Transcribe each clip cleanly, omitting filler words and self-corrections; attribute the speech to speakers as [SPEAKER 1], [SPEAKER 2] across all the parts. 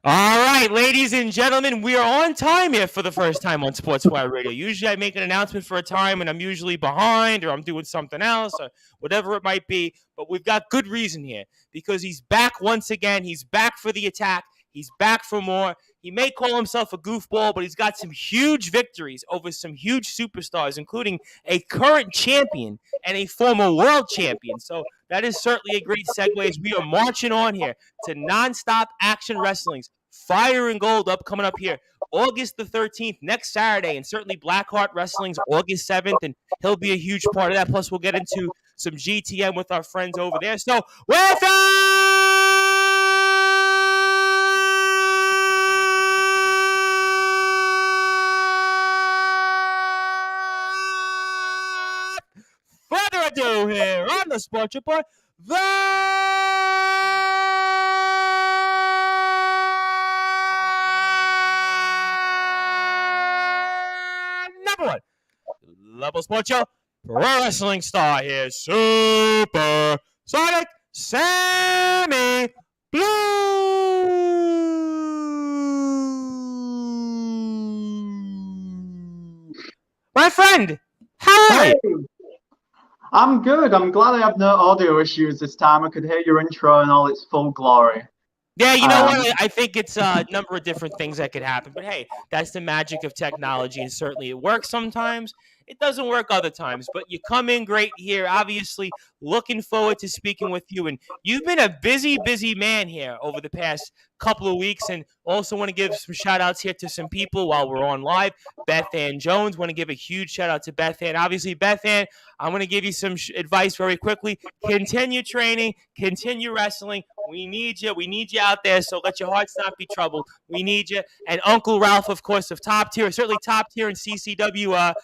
[SPEAKER 1] All right, ladies and gentlemen, we are on time here for the first time on Sportswire Radio. Usually I make an announcement for a time and I'm usually behind or I'm doing something else or whatever it might be. But we've got good reason here because he's back once again. He's back for the attack. He's back for more. He may call himself a goofball, but he's got some huge victories over some huge superstars, including a current champion and a former world champion. So that is certainly a great segue as we are marching on here to nonstop action wrestling's Fire and Gold coming up here August the 13th, next Saturday, and certainly Blackheart Wrestling's August 7th, and he'll be a huge part of that. Plus, we'll get into some GTM with our friends over there. So, without further ado here on the Sports Report, number one level sports show pro wrestling star here, Supersonic Sammy Blue. My friend, how are you?
[SPEAKER 2] I'm good. I'm glad I have no audio issues this time. I could hear your intro in all its full glory.
[SPEAKER 1] Yeah, you know what? I think it's a number of different things that could happen. But hey, that's the magic of technology, and certainly it works sometimes. It doesn't work other times, but you come in great here. Obviously, looking forward to speaking with you. And you've been a busy, busy man here over the past couple of weeks. And also want to give some shout outs here to some people while we're on live. Beth Ann Jones, want to give a huge shout out to Beth Ann. Obviously, Beth Ann, I'm going to give you some advice very quickly. Continue training, continue wrestling. We need you. We need you out there, so let your hearts not be troubled. We need you. And Uncle Ralph, of course, of Top Tier, certainly Top Tier in CCW,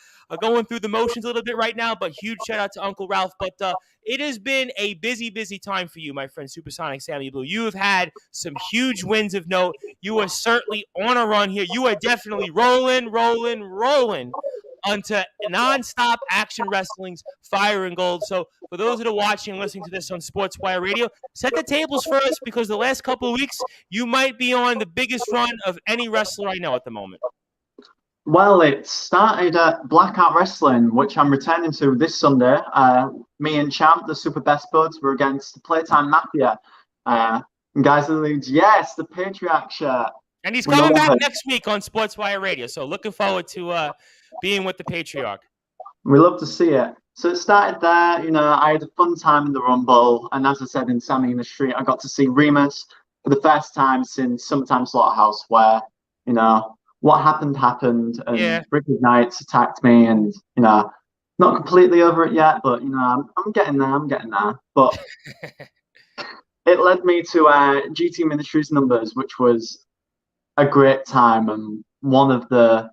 [SPEAKER 1] going through the motions a little bit right now, but huge shout out to Uncle Ralph. But it has been a busy, busy time for you, my friend Supersonic Sammy Blue. You have had some huge wins of note. You are certainly on a run here. You are definitely rolling onto nonstop action wrestling's Fire and Gold. So for those that are watching and listening to this on Sportswire Radio, set the tables first because the last couple of weeks you might be on the biggest run of any wrestler I know at the moment.
[SPEAKER 2] Well, it started at Blackout Wrestling, which I'm returning to this Sunday. Me and Champ, the Super Best Buds, were against the Playtime Mafia. And guys, yes, the Patriarch shirt.
[SPEAKER 1] And he's coming back next week on Sportswire Radio. So looking forward to being with the Patriarch.
[SPEAKER 2] We love to see it. So it started there. You know, I had a fun time in the Rumble. And as I said in Sammy in the Street, I got to see Remus for the first time since Summertime Slaughterhouse, where, you know, what happened, and Ricky Knights attacked me, and, you know, not completely over it yet, but, you know, I'm getting there. But it led me to GT Ministries numbers, which was a great time, and one of the,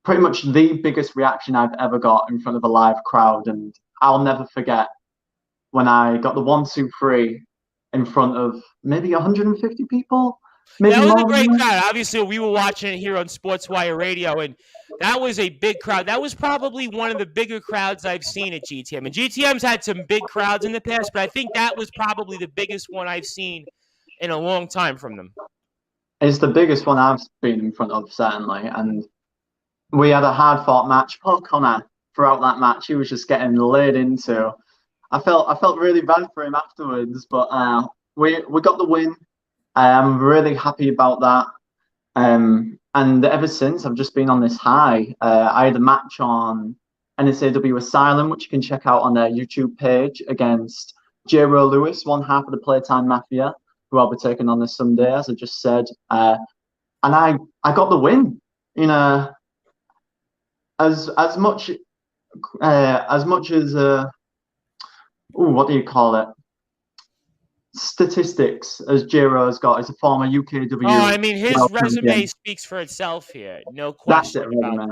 [SPEAKER 2] pretty much the biggest reaction I've ever got in front of a live crowd. And I'll never forget when I got the 1, 2, 3 in front of maybe 150 people. Maybe
[SPEAKER 1] that was a great crowd. Obviously, we were watching it here on Sportswire Radio, and that was a big crowd. That was probably one of the bigger crowds I've seen at GTM. And GTM's had some big crowds in the past, but I think that was probably the biggest one I've seen in a long time from them.
[SPEAKER 2] It's the biggest one I've been in front of, certainly. And we had a hard-fought match. Paul Connor, throughout that match, he was just getting laid into. I felt really bad for him afterwards, but we got the win. I'm really happy about that. And ever since, I've just been on this high. I had a match on NSAW Asylum, which you can check out on their YouTube page, against J-Ro Lewis, one half of the Playtime Mafia, who I'll be taking on this Sunday, as I just said. And I got the win. You know, as much as what do you call it? Statistics as J-Ro has got as a former UKW.
[SPEAKER 1] Oh, I mean, his resume speaks for itself here. No question about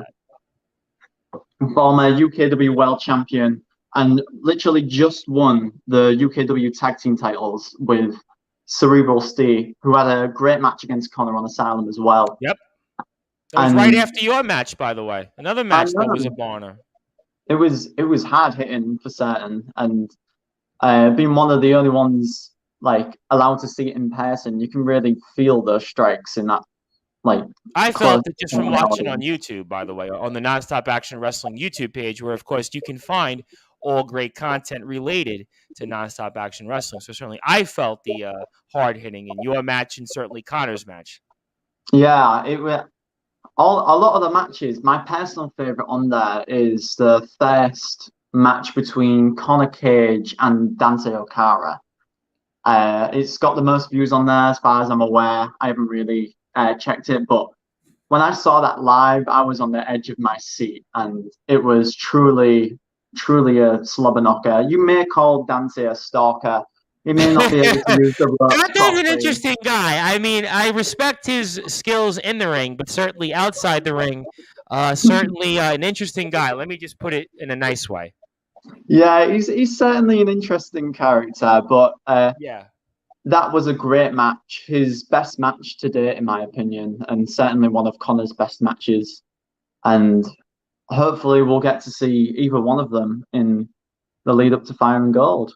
[SPEAKER 1] that.
[SPEAKER 2] Former UKW World Champion, and literally just won the UKW Tag Team titles with Cerebral Steve, who had a great match against Connor on Asylum as well.
[SPEAKER 1] Yep. That was right after your match, by the way. Another match that was a barner.
[SPEAKER 2] It was hard hitting for certain, and being one of the only ones like allowed to see it in person, you can really feel those strikes in that like
[SPEAKER 1] I
[SPEAKER 2] close
[SPEAKER 1] felt it just from watching on YouTube, by the way, on the Nonstop Action Wrestling YouTube page, where, of course, you can find all great content related to Nonstop Action Wrestling. So certainly I felt the hard hitting in your match and certainly Connor's match.
[SPEAKER 2] Yeah, it was all a lot of the matches. My personal favorite on there is the first match between Connor Cage and Dante Ocara. It's got the most views on there, as far as I'm aware. I haven't really checked it, but when I saw that live, I was on the edge of my seat, and it was truly, truly a slobber knocker. You may call Dante a stalker. He may not be able to use the ropes
[SPEAKER 1] Dante's an
[SPEAKER 2] properly.
[SPEAKER 1] interesting guy. I mean, I respect his skills in the ring, but certainly outside the ring, certainly an interesting guy. Let me just put it in a nice way.
[SPEAKER 2] Yeah, he's certainly an interesting character, but
[SPEAKER 1] Yeah.
[SPEAKER 2] that was a great match. His best match to date, in my opinion, and certainly one of Connor's best matches. And hopefully, we'll get to see either one of them in the lead up to Fire and Gold.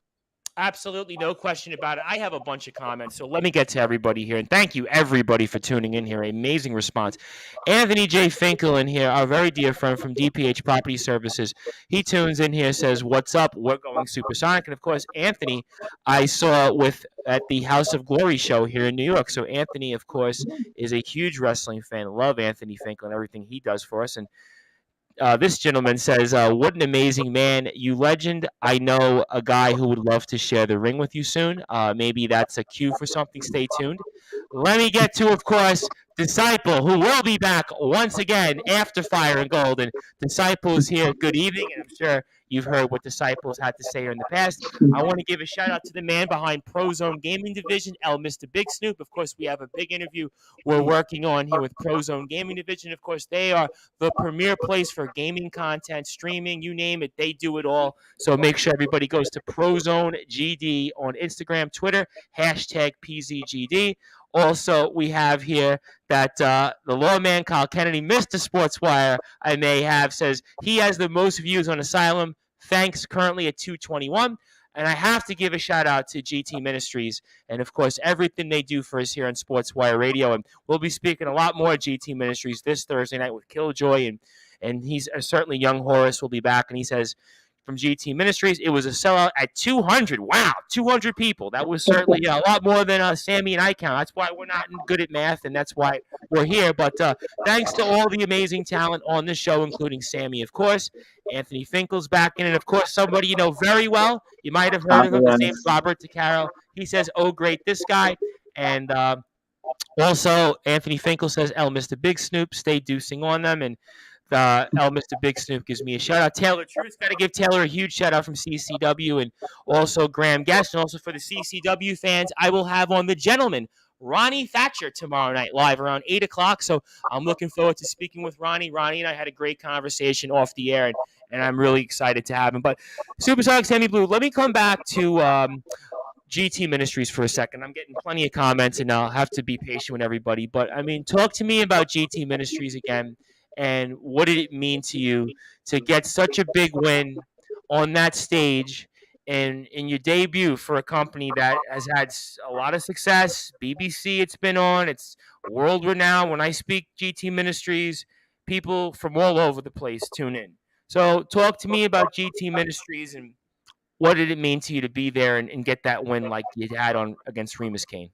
[SPEAKER 1] Absolutely, no question about it. I have a bunch of comments, so let me get to everybody here. And thank you, everybody, for tuning in here. Amazing response. Anthony J. Finkel in here, our very dear friend from DPH Property Services. He tunes in here, says, "What's up? We're going Supersonic." And, of course, Anthony, I saw at the House of Glory show here in New York. So Anthony, of course, is a huge wrestling fan. Love Anthony Finkel and everything he does for us. And this gentleman says, "What an amazing man, you legend. I know a guy who would love to share the ring with you soon. Maybe that's a cue for something. Stay tuned." Let me get to, of course, Disciple, who will be back once again after Fire and Gold. And Disciple is here. Good evening, and I'm sure you've heard what Disciples had to say in the past. I want to give a shout out to the man behind Prozone Gaming Division, Mr. Big Snoop. Of course, we have a big interview we're working on here with Prozone Gaming Division. Of course, they are the premier place for gaming content, streaming, you name it, they do it all. So make sure everybody goes to Prozone GD on Instagram, Twitter, hashtag PZGD. Also, we have here that the lawman Kyle Kennedy, Mr. Sportswire, I may have, says he has the most views on Asylum. Thanks, currently at 221. And I have to give a shout out to GT Ministries and, of course, everything they do for us here on Sportswire Radio. And we'll be speaking a lot more GT Ministries this Thursday night with Killjoy. And he's certainly Young Horace will be back. And he says, from GT Ministries, it was a sellout at 200. Wow, 200 people. That was certainly a lot more than Sammy and I count. That's why we're not good at math, and that's why we're here. But thanks to all the amazing talent on the show, including Sammy, of course. Anthony Finkel's back in, and of course, somebody you know very well. You might have heard of him. His name's Robert DeCaro. He says, "Oh, great, this guy." And also, Anthony Finkel says, Mr. Big Snoop, stay deucing on them. And Mr. Big Snoop gives me a shout out. Taylor Truth, got to give Taylor a huge shout out from CCW, and also Graham Guest. And also for the CCW fans, I will have on the gentleman, Ronnie Thatcher, tomorrow night live around 8 o'clock. So I'm looking forward to speaking with Ronnie. Ronnie and I had a great conversation off the air, and I'm really excited to have him. But Supersonic Sammy Blue, let me come back to GT Ministries for a second. I'm getting plenty of comments, and I'll have to be patient with everybody. But, I mean, talk to me about GT Ministries again. And what did it mean to you to get such a big win on that stage and in your debut for a company that has had a lot of success? BBC it's been on. It's world renowned. When I speak GT Ministries, people from all over the place tune in. So talk to me about GT Ministries and what did it mean to you to be there and get that win like you had on against Remus Kane?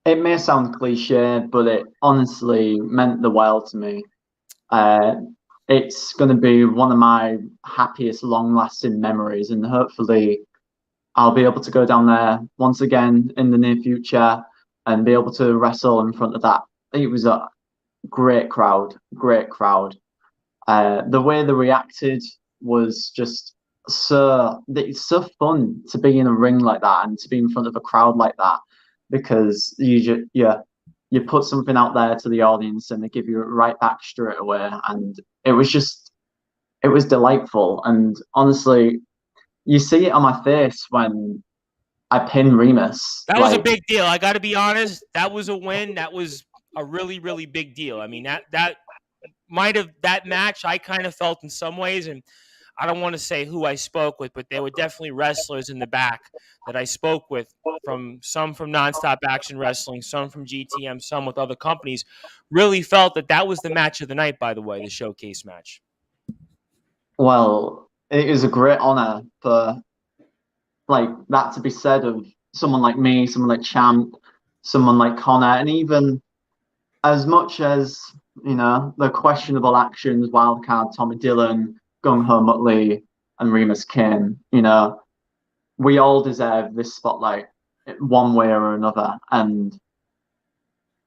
[SPEAKER 2] It may sound cliche, but it honestly meant the world to me. It's going to be one of my happiest, long-lasting memories, and hopefully I'll be able to go down there once again in the near future and be able to wrestle in front of that. It was a great crowd, great crowd. The way they reacted was just it's so fun to be in a ring like that and to be in front of a crowd like that, because you put something out there to the audience and they give you it right back straight away. And it was delightful. And honestly, you see it on my face when I pin Remus.
[SPEAKER 1] That was a big deal. I got to be honest. That was a win. That was a really, really big deal. I mean, that match I kind of felt in some ways, and I don't want to say who I spoke with, but there were definitely wrestlers in the back that I spoke with, from some from Nonstop Action Wrestling, some from GTM, some with other companies, really felt that that was the match of the night, by the way, the showcase match.
[SPEAKER 2] Well, it is a great honor for like that to be said of someone like me, someone like Champ, someone like Connor, and even as much as the questionable actions, Wildcard, Tommy Dillon, Gung Ho Muttley, and Remus Kane, we all deserve this spotlight one way or another, and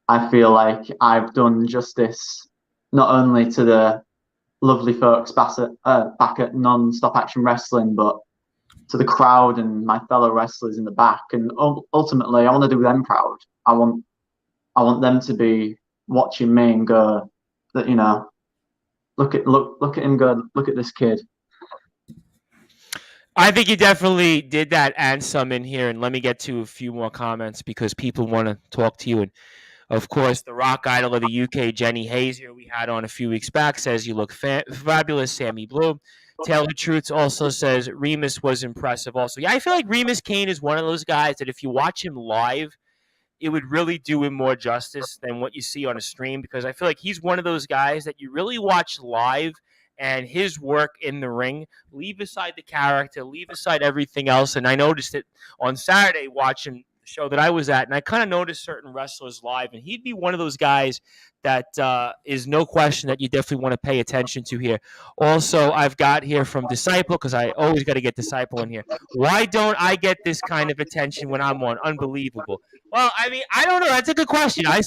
[SPEAKER 2] I feel like I've done justice not only to the lovely folks back at Non-Stop Action Wrestling, but to the crowd and my fellow wrestlers in the back. And ultimately, I want to do them proud. I want them to be watching me and go, that look at him go, look at this kid.
[SPEAKER 1] I think you definitely did that and some in here. And let me get to a few more comments because people want to talk to you. And of course, the rock idol of the UK, Jenny Hayes, here we had on a few weeks back, says you look fabulous, Sammy Blue. Taylor Truths also says Remus was impressive also. Yeah, I feel like Remus Kane is one of those guys that if you watch him live, it would really do him more justice than what you see on a stream, because I feel like he's one of those guys that you really watch live and his work in the ring, leave aside the character, leave aside everything else. And I noticed it on Saturday watching the show that I was at, and I kind of noticed certain wrestlers live, and he'd be one of those guys that is no question that you definitely want to pay attention to here. Also, I've got here from Disciple, because I always got to get Disciple in here. Why don't I get this kind of attention when I'm on? Unbelievable. Well, I mean, I don't know. That's a good question. I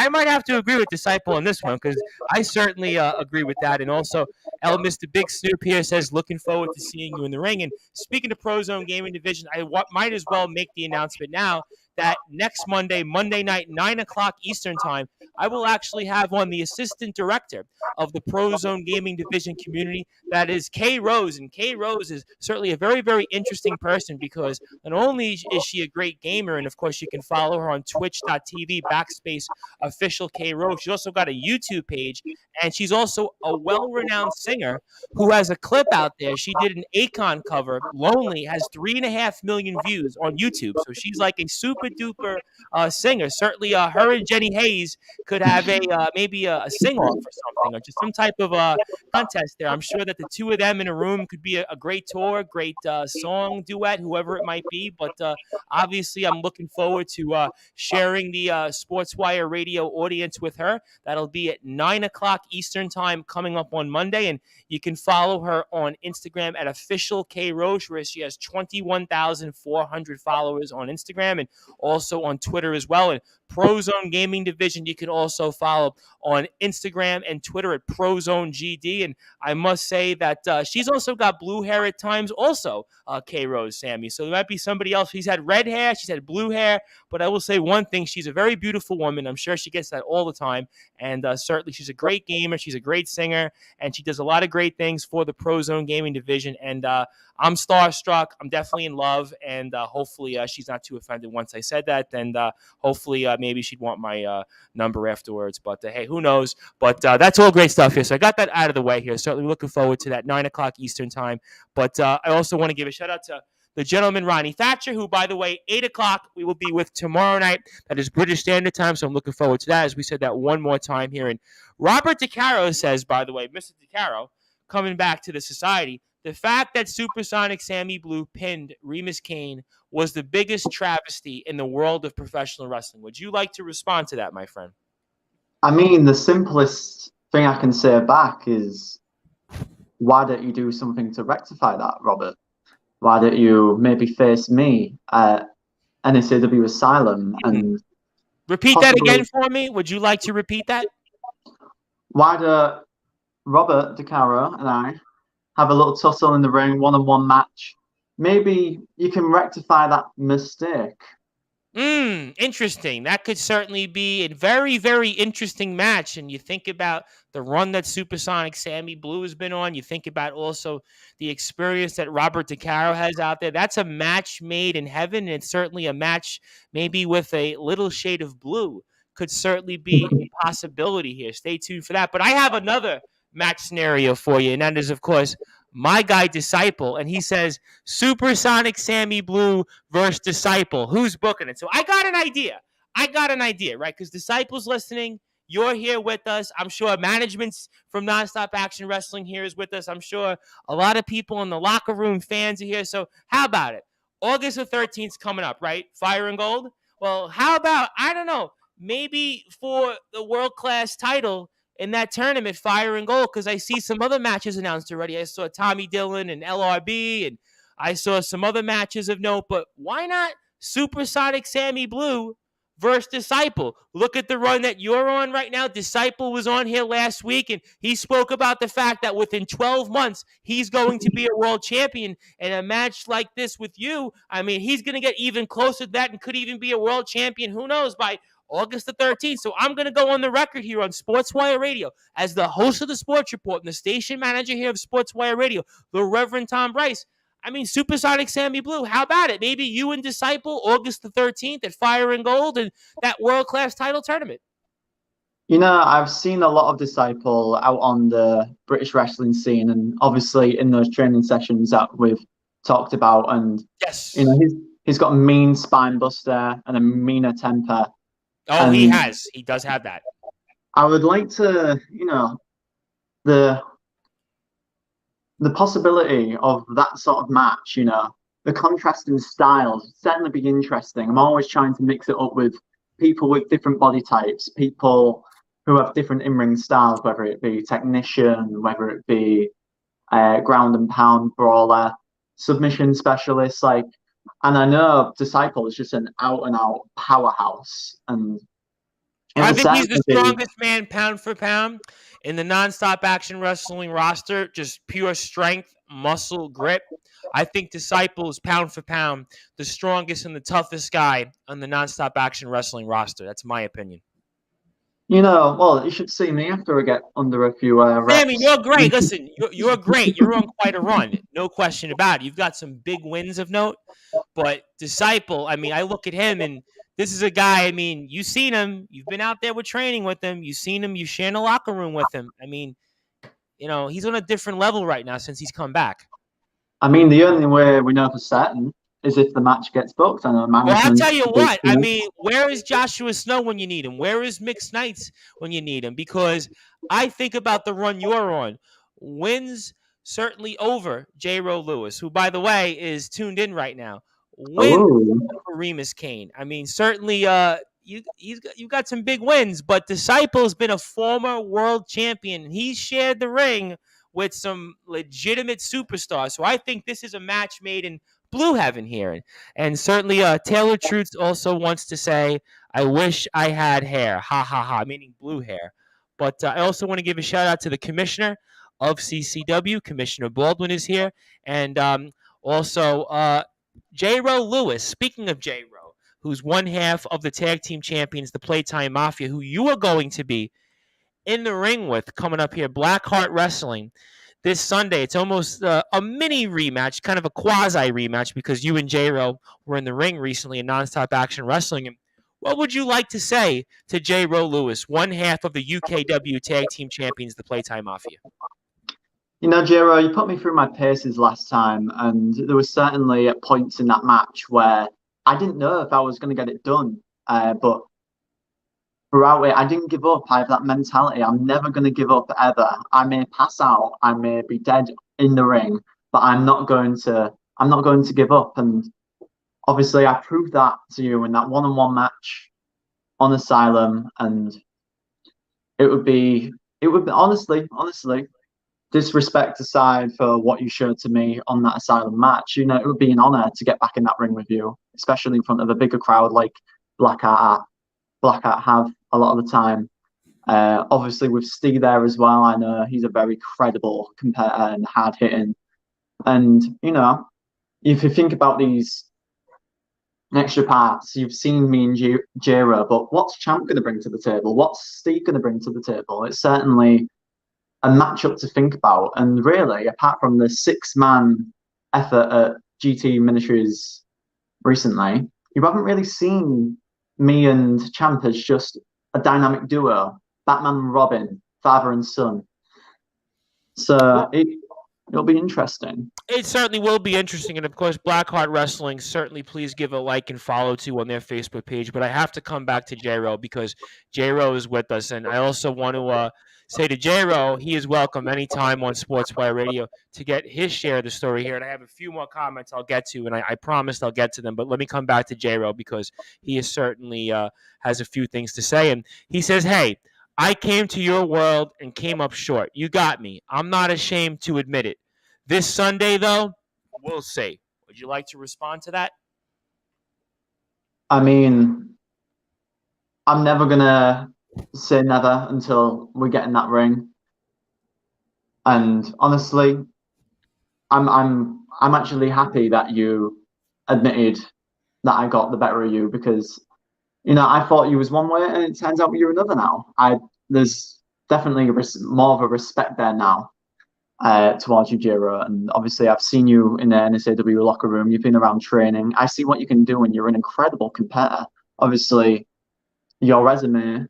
[SPEAKER 1] might have to agree with Disciple on this one, because I certainly agree with that. And also, Mr. Big Snoop here says, looking forward to seeing you in the ring. And speaking of Pro Zone Gaming Division, I might as well make the announcement now that next Monday night, 9 o'clock Eastern Time, I will actually have on the assistant director of the Pro Zone Gaming Division community. That is Kay Rose. And Kay Rose is certainly a very, very interesting person, because not only is she a great gamer, and of course you can follow her on twitch.tv/official Kay Rose. She's also got a YouTube page, and she's also a well-renowned singer who has a clip out there. She did an Akon cover. Lonely has 3.5 million views on YouTube. So she's like a super duper singer. Certainly her and Jenny Hayes could have maybe a sing-off or something, or just some type of contest there. I'm sure that the two of them in a room could be a great tour, great song duet, whoever it might be. But obviously, I'm looking forward to sharing the Sportswire radio audience with her. That'll be at 9 o'clock Eastern Time coming up on Monday. And you can follow her on Instagram at official K Roche, where she has 21,400 followers on Instagram, and also on Twitter as well. And Pro Zone Gaming Division, you can also follow on Instagram and Twitter at ProZoneGD. And I must say that she's also got blue hair at times, also K Rose, Sammy. So there might be somebody else. She's had red hair, she's had blue hair, but I will say one thing: she's a very beautiful woman. I'm sure she gets that all the time, and certainly she's a great gamer. She's a great singer, and she does a lot of great things for the Pro Zone Gaming Division. And I'm starstruck. I'm definitely in love, and hopefully she's not too offended once I said that. And hopefully maybe she'd want my number afterwards. But hey, who knows? But that's all great stuff here. So I got that out of the way here. Certainly looking forward to that 9 o'clock Eastern Time. But I also want to give a shout out to the gentleman Ronnie Thatcher, who, by the way, 8 o'clock we will be with tomorrow night. That is British Standard Time, so I'm looking forward to that, as we said that one more time here. And Robert DeCaro says, by the way, Mr. DeCaro, coming back to the society, the fact that Supersonic Sammy Blue pinned Remus Kane was the biggest travesty in the world of professional wrestling. Would you like to respond to that, my friend?
[SPEAKER 2] I mean, the simplest thing I can say back is, why don't you do something to rectify that, Robert? Why don't you maybe face me at NSAW Asylum and
[SPEAKER 1] repeat that again for me? Would you like to repeat that?
[SPEAKER 2] Why don't Robert DeCaro and I have a little tussle in the ring, one-on-one match? Maybe you can rectify that mistake.
[SPEAKER 1] Interesting. That could certainly be a very, very interesting match. And you think about the run that Supersonic Sammy Blue has been on. You think about also the experience that Robert DeCaro has out there. That's a match made in heaven. And it's certainly a match maybe with a little shade of blue. Could certainly be a possibility here. Stay tuned for that. But I have another match scenario for you. And that is, of course, my guy Disciple, and he says Supersonic Sammy Blue versus Disciple. Who's booking it? So I got an idea. Right? Because Disciple's listening. You're here with us. I'm sure management's from Nonstop Action Wrestling here is with us. I'm sure a lot of people in the locker room, fans are here. So how about it? August the 13th is coming up, right? Fire and Gold. Well, how about, I don't know, maybe for the world-class title in that tournament, Fire and Gold, because I see some other matches announced already. I saw Tommy Dillon and LRB, and I saw some other matches of note, but why not Supersonic Sammy Blue versus Disciple? Look at the run that you're on right now. Disciple was on here last week, and he spoke about the fact that within 12 months, he's going to be a world champion. And a match like this with you, I mean, he's going to get even closer to that and could even be a world champion. Who knows, by August the 13th. So I'm going to go on the record here on Sportswire Radio as the host of the Sports Report and the station manager here of Sportswire Radio, the Reverend Tom Bryce. I mean, Supersonic Sammy Blue, how about it? Maybe you and Disciple, August the 13th at Fire and Gold and that world-class title tournament.
[SPEAKER 2] You know, I've seen a lot of Disciple out on the British wrestling scene, and obviously in those training sessions that we've talked about. And
[SPEAKER 1] yes,
[SPEAKER 2] you know, he's got a mean spine buster and a meaner temper.
[SPEAKER 1] Oh, and he has. He does have that.
[SPEAKER 2] I would like to, you know, the possibility of that sort of match, you know, the contrasting styles certainly be interesting. I'm always trying to mix it up with people with different body types, people who have different in-ring styles, whether it be technician, whether it be ground and pound brawler, submission specialist, like. And I know Disciple is just an out-and-out powerhouse. And
[SPEAKER 1] I think he's the strongest man pound for pound in the Nonstop Action Wrestling roster. Just pure strength, muscle, grit. I think Disciple is pound for pound the strongest and the toughest guy on the Nonstop Action Wrestling roster. That's my opinion.
[SPEAKER 2] You know, well, you should see me after I get under a few reps.
[SPEAKER 1] Sammy, you're great. Listen, you're great. You're on quite a run. No question about it. You've got some big wins of note. But Disciple, I mean, I look at him, and this is a guy, I mean, you've seen him. You've been out there with training with him. You've seen him. You share in a locker room with him. I mean, you know, he's on a different level right now since he's come back.
[SPEAKER 2] I mean, the only way we know for certain is if the match gets booked.
[SPEAKER 1] Well, I'll tell you what. I mean, where is Joshua Snow when you need him? Where is Mixed Knights when you need him? Because I think about the run you're on. Wins certainly over J-Ro Lewis, who, by the way, is tuned in right now. Wins over Remus Kane. I mean, certainly you've got some big wins, but Disciple's been a former world champion. He's shared the ring with some legitimate superstars. So I think this is a match made in blue heaven here. And certainly Taylor Truth also wants to say, I wish I had hair. Ha, ha, ha, meaning blue hair. But I also want to give a shout out to the commissioner of CCW. Commissioner Baldwin is here. And also J-Ro Lewis, speaking of J-Ro, who's one half of the tag team champions, the Playtime Mafia, who you are going to be in the ring with coming up here, Blackheart Wrestling, this Sunday. It's almost a mini rematch, kind of a quasi rematch, because you and J-Ro were in the ring recently in Nonstop Action Wrestling. And what would you like to say to J-Ro Lewis, one half of the UKW tag team champions, the Playtime Mafia?
[SPEAKER 2] You know, J-Ro, you put me through my paces last time, and there was certainly at points in that match where I didn't know if I was going to get it done, but throughout it, I didn't give up. I have that mentality. I'm never going to give up ever. I may pass out, I may be dead in the ring, but I'm not going to give up. And obviously, I proved that to you in that one-on-one match on Asylum, and it would be honestly, disrespect aside for what you showed to me on that Asylum match, you know, it would be an honor to get back in that ring with you, especially in front of a bigger crowd like Blackheart have a lot of the time. Obviously with Steve there as well, I know he's a very credible competitor and hard hitting. And you know, if you think about these extra parts, you've seen me and J-Ro, but what's Champ going to bring to the table? What's Steve going to bring to the table? It's certainly a matchup to think about. And really, apart from the 6-man effort at GT Ministries recently, you haven't really seen me and Champ as just a dynamic duo, Batman and Robin, father and son. So it'll be interesting.
[SPEAKER 1] It certainly will be interesting, and of course, Blackheart Wrestling. Certainly, please give a like and follow to on their Facebook page. But I have to come back to J-Ro because J-Ro is with us, and I also want to say to J-Ro, he is welcome anytime on Sportswire Radio to get his share of the story here. And I have a few more comments I'll get to, and I promised I'll get to them. But let me come back to J-Ro because he is certainly has a few things to say, and he says, "Hey, I came to your world and came up short. You got me. I'm not ashamed to admit it. This Sunday, though, we'll see." Would you like to respond to that?
[SPEAKER 2] I mean, I'm never gonna say never until we get in that ring. And honestly, I'm actually happy that you admitted that I got the better of you, because I thought you was one way and it turns out you're another now. There's definitely more of a respect there now towards you, Jiro. And obviously, I've seen you in the NSAW locker room. You've been around training. I see what you can do, and you're an incredible competitor. Obviously, your resume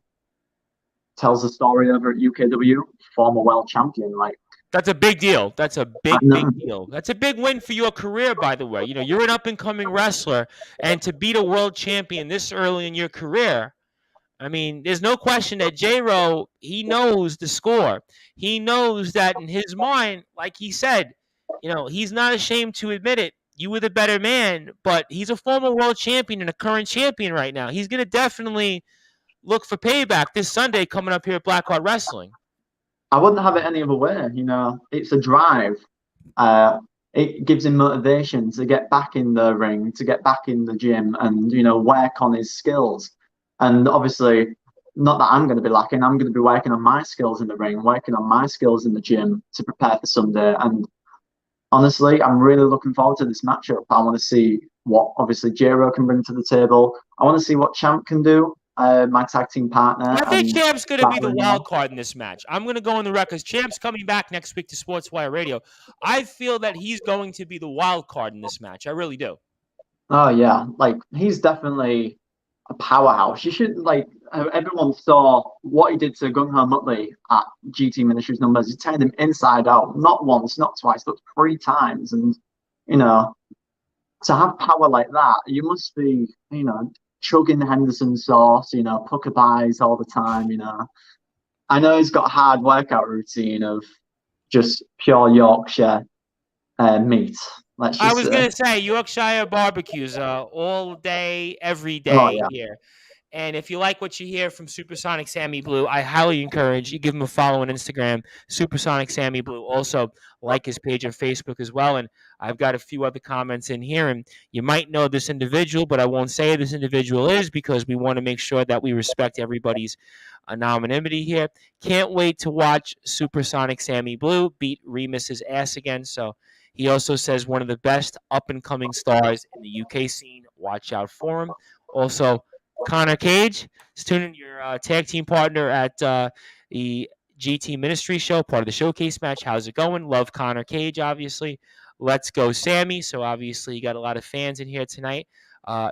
[SPEAKER 2] tells the story over at UKW, former world champion. Like,
[SPEAKER 1] that's a big deal. That's a big deal. That's a big win for your career, by the way. You're an up-and-coming wrestler, and to beat a world champion this early in your career, I mean, there's no question that J-Ro, he knows the score. He knows that in his mind, like he said, he's not ashamed to admit it. You were the better man, but he's a former world champion and a current champion right now. He's going to definitely look for payback this Sunday coming up here at Blackheart Wrestling.
[SPEAKER 2] I wouldn't have it any other way. It's a drive. It gives him motivation to get back in the ring, to get back in the gym, and work on his skills. And obviously, not that I'm going to be lacking. I'm going to be working on my skills in the ring, working on my skills in the gym to prepare for Sunday. And honestly, I'm really looking forward to this matchup. I want to see what obviously J-Ro can bring to the table. I want to see what Champ can do. My tag team partner.
[SPEAKER 1] I think Champ's going to be the wild card in this match. I'm going to go on the record. Champ's coming back next week to Sportswire Radio. I feel that he's going to be the wild card in this match. I really do.
[SPEAKER 2] Oh, yeah. Like, he's definitely a powerhouse. You should, everyone saw what he did to Gung Ho Muttley at GT Ministries Numbers. He turned him inside out, not once, not twice, but 3 times. And, to have power like that, you must be, chugging Henderson sauce, puckabuys all the time, I know he's got a hard workout routine of just pure Yorkshire meat.
[SPEAKER 1] I was going to say Yorkshire barbecues all day, every day here. And if you like what you hear from Supersonic Sammy Blue, I highly encourage you give him a follow on Instagram, Supersonic Sammy Blue. Also, like his page on Facebook as well. And I've got a few other comments in here. And you might know this individual, but I won't say who this individual is because we want to make sure that we respect everybody's anonymity here. Can't wait to watch Supersonic Sammy Blue beat Remus's ass again. So he also says one of the best up-and-coming stars in the UK scene. Watch out for him. Also, Connor Cage is tuning your tag team partner at the GT Ministry show, part of the showcase match. How's it going? Love Connor Cage, obviously. Let's go, Sammy. So obviously you got a lot of fans in here tonight.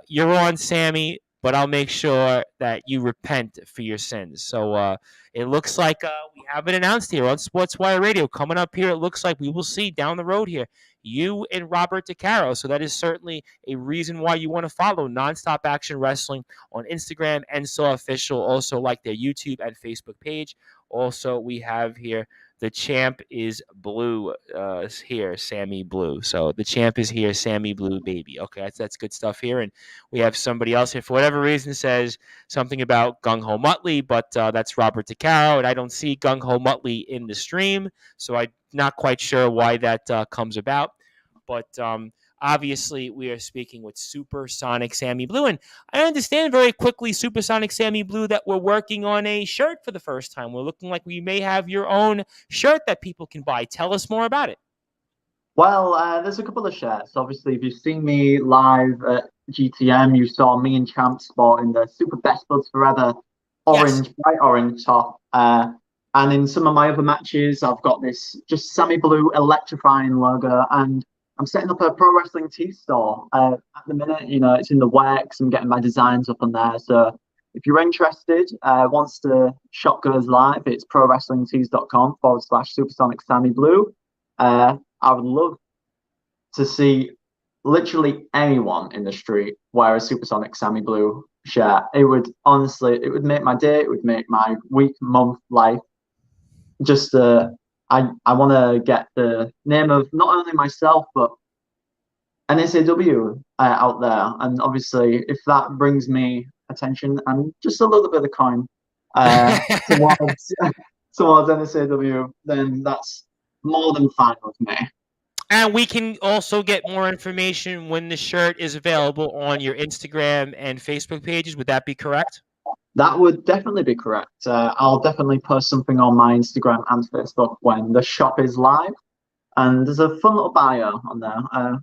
[SPEAKER 1] You're on, Sammy, but I'll make sure that you repent for your sins. So it looks like we have it announced here on Sportswire Radio. Coming up here, it looks like we will see down the road here you and Robert DeCaro. So that is certainly a reason why you want to follow Nonstop Action Wrestling on Instagram, NSAW Official. Also like their YouTube and Facebook page. Also, we have here the champ is blue here, Sammy Blue. So the champ is here, Sammy Blue, baby. Okay, that's good stuff here. And we have somebody else here, for whatever reason, says something about Gung Ho Muttley, but that's Robert DeCaro. And I don't see Gung Ho Muttley in the stream, so I'm not quite sure why that comes about. But obviously, we are speaking with Supersonic Sammy Blue. And I understand very quickly, Supersonic Sammy Blue, that we're working on a shirt for the first time. We're looking like we may have your own shirt that people can buy. Tell us more about it.
[SPEAKER 2] Well, there's a couple of shirts. Obviously, if you've seen me live at GTM, you saw me and Champ sporting the Super Best Buds Forever orange, yes, bright orange top. And in some of my other matches, I've got this just Sammy Blue electrifying logo. And I'm setting up a pro wrestling tee store at the minute. It's in the works. I'm getting my designs up on there. So if you're interested, once the shop goes live, it's prowrestlingtees.com/Supersonic Sammy Blue. I would love to see literally anyone in the street wear a Supersonic Sammy Blue shirt. It would honestly, it would make my day. It would make my week, month, life. Just I want to get the name of not only myself but NSAW out there, and obviously, if that brings me attention and just a little bit of coin towards towards NSAW, then that's more than fine with me.
[SPEAKER 1] And we can also get more information when the shirt is available on your Instagram and Facebook pages. Would that be correct?
[SPEAKER 2] That would definitely be correct. I'll definitely post something on my Instagram and Facebook when the shop is live. And there's a fun little bio on there.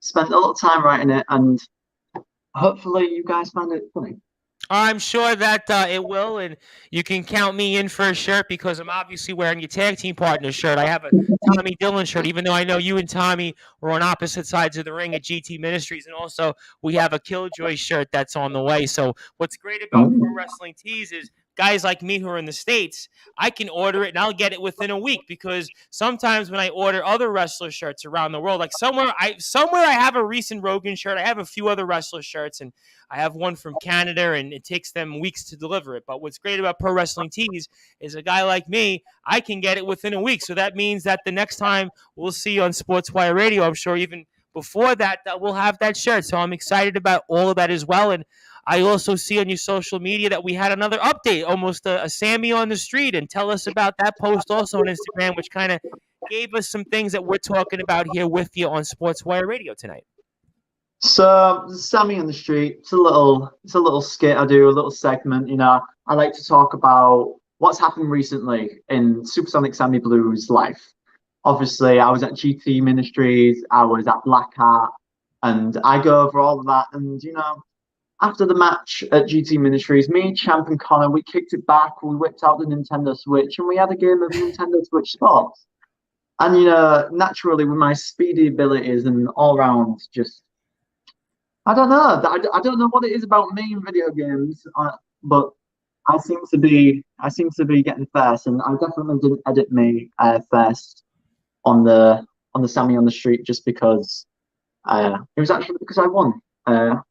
[SPEAKER 2] Spent a little time writing it, and hopefully you guys find it funny.
[SPEAKER 1] I'm sure that it will, and you can count me in for a shirt because I'm obviously wearing your tag team partner shirt. I have a Tommy Dillon shirt, even though I know you and Tommy were on opposite sides of the ring at GT Ministries, and also we have a Killjoy shirt that's on the way. So what's great about Pro Wrestling Tees is guys like me who are in the States, I can order it and I'll get it within a week, because sometimes when I order other wrestler shirts around the world, like somewhere I have a recent Rogan shirt, I have a few other wrestler shirts, and I have one from Canada, and it takes them weeks to deliver it. But what's great about Pro Wrestling Tees is a guy like me, I can get it within a week. So that means that the next time we'll see you on Sportswire Radio, I'm sure even before that we'll have that shirt. So I'm excited about all of that as well. And I also see on your social media that we had another update, almost a Sammy on the street, and tell us about that post also on Instagram, which kind of gave us some things that we're talking about here with you on Sportswire Radio tonight.
[SPEAKER 2] So Sammy on the street, it's a little skit I do, a little segment. I like to talk about what's happened recently in Supersonic Sammy Blue's life. Obviously, I was at GT Ministries, I was at Blackheart, and I go over all of that. And after the match at GT Ministries, me, Champ, and Connor, we kicked it back, we whipped out the Nintendo Switch, and we had a game of Nintendo Switch Sports. And naturally, with my speedy abilities and all round, just I don't know. I don't know what it is about me in video games, but I seem to be getting first, and I definitely didn't edit me first on the Sammy on the street just because it was actually because I won.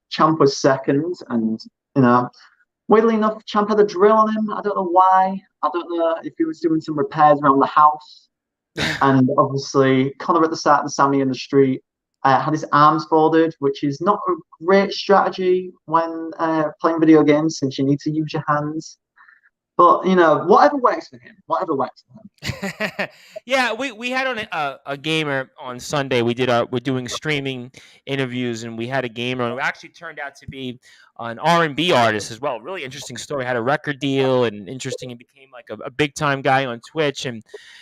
[SPEAKER 2] Champ was second, and weirdly enough, Champ had a drill on him. I don't know why. I don't know if he was doing some repairs around the house. And obviously, Connor at the start of the Sammy in the street had his arms folded, which is not a great strategy when playing video games, since you need to use your hands. But whatever works for him.
[SPEAKER 1] Yeah, we had on a gamer on Sunday. We're doing streaming interviews, and we had a gamer, and it actually turned out to be an R&B artist as well. Really interesting story. Had a record deal, and interesting. He became like a big time guy on Twitch, and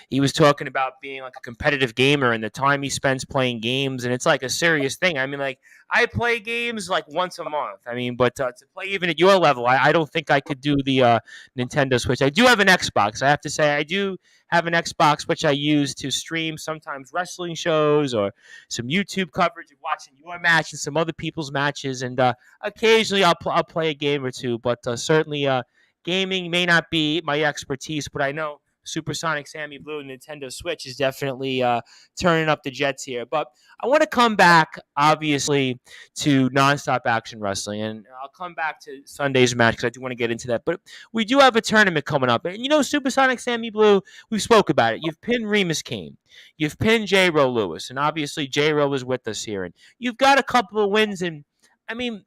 [SPEAKER 1] he was talking about being like a competitive gamer and the time he spends playing games, and it's like a serious thing. I mean, like I play games like once a month. I mean, but to play even at your level, I don't think I could do the Nintendo Switch. I do have an Xbox. I have to say, I do have an Xbox, which I use to stream sometimes wrestling shows or some YouTube coverage of watching your match and some other people's matches. And occasionally I'll play a game or two, but certainly gaming may not be my expertise, but I know Supersonic Sammy Blue and Nintendo Switch is definitely turning up the jets here. But I want to come back, obviously, to nonstop action wrestling, and I'll come back to Sunday's match because I do want to get into that. But we do have a tournament coming up, and Supersonic Sammy Blue, we spoke about it. You've pinned Remus Kane, you've pinned J-Ro Lewis, and obviously J-Ro is with us here, and you've got a couple of wins. And I mean,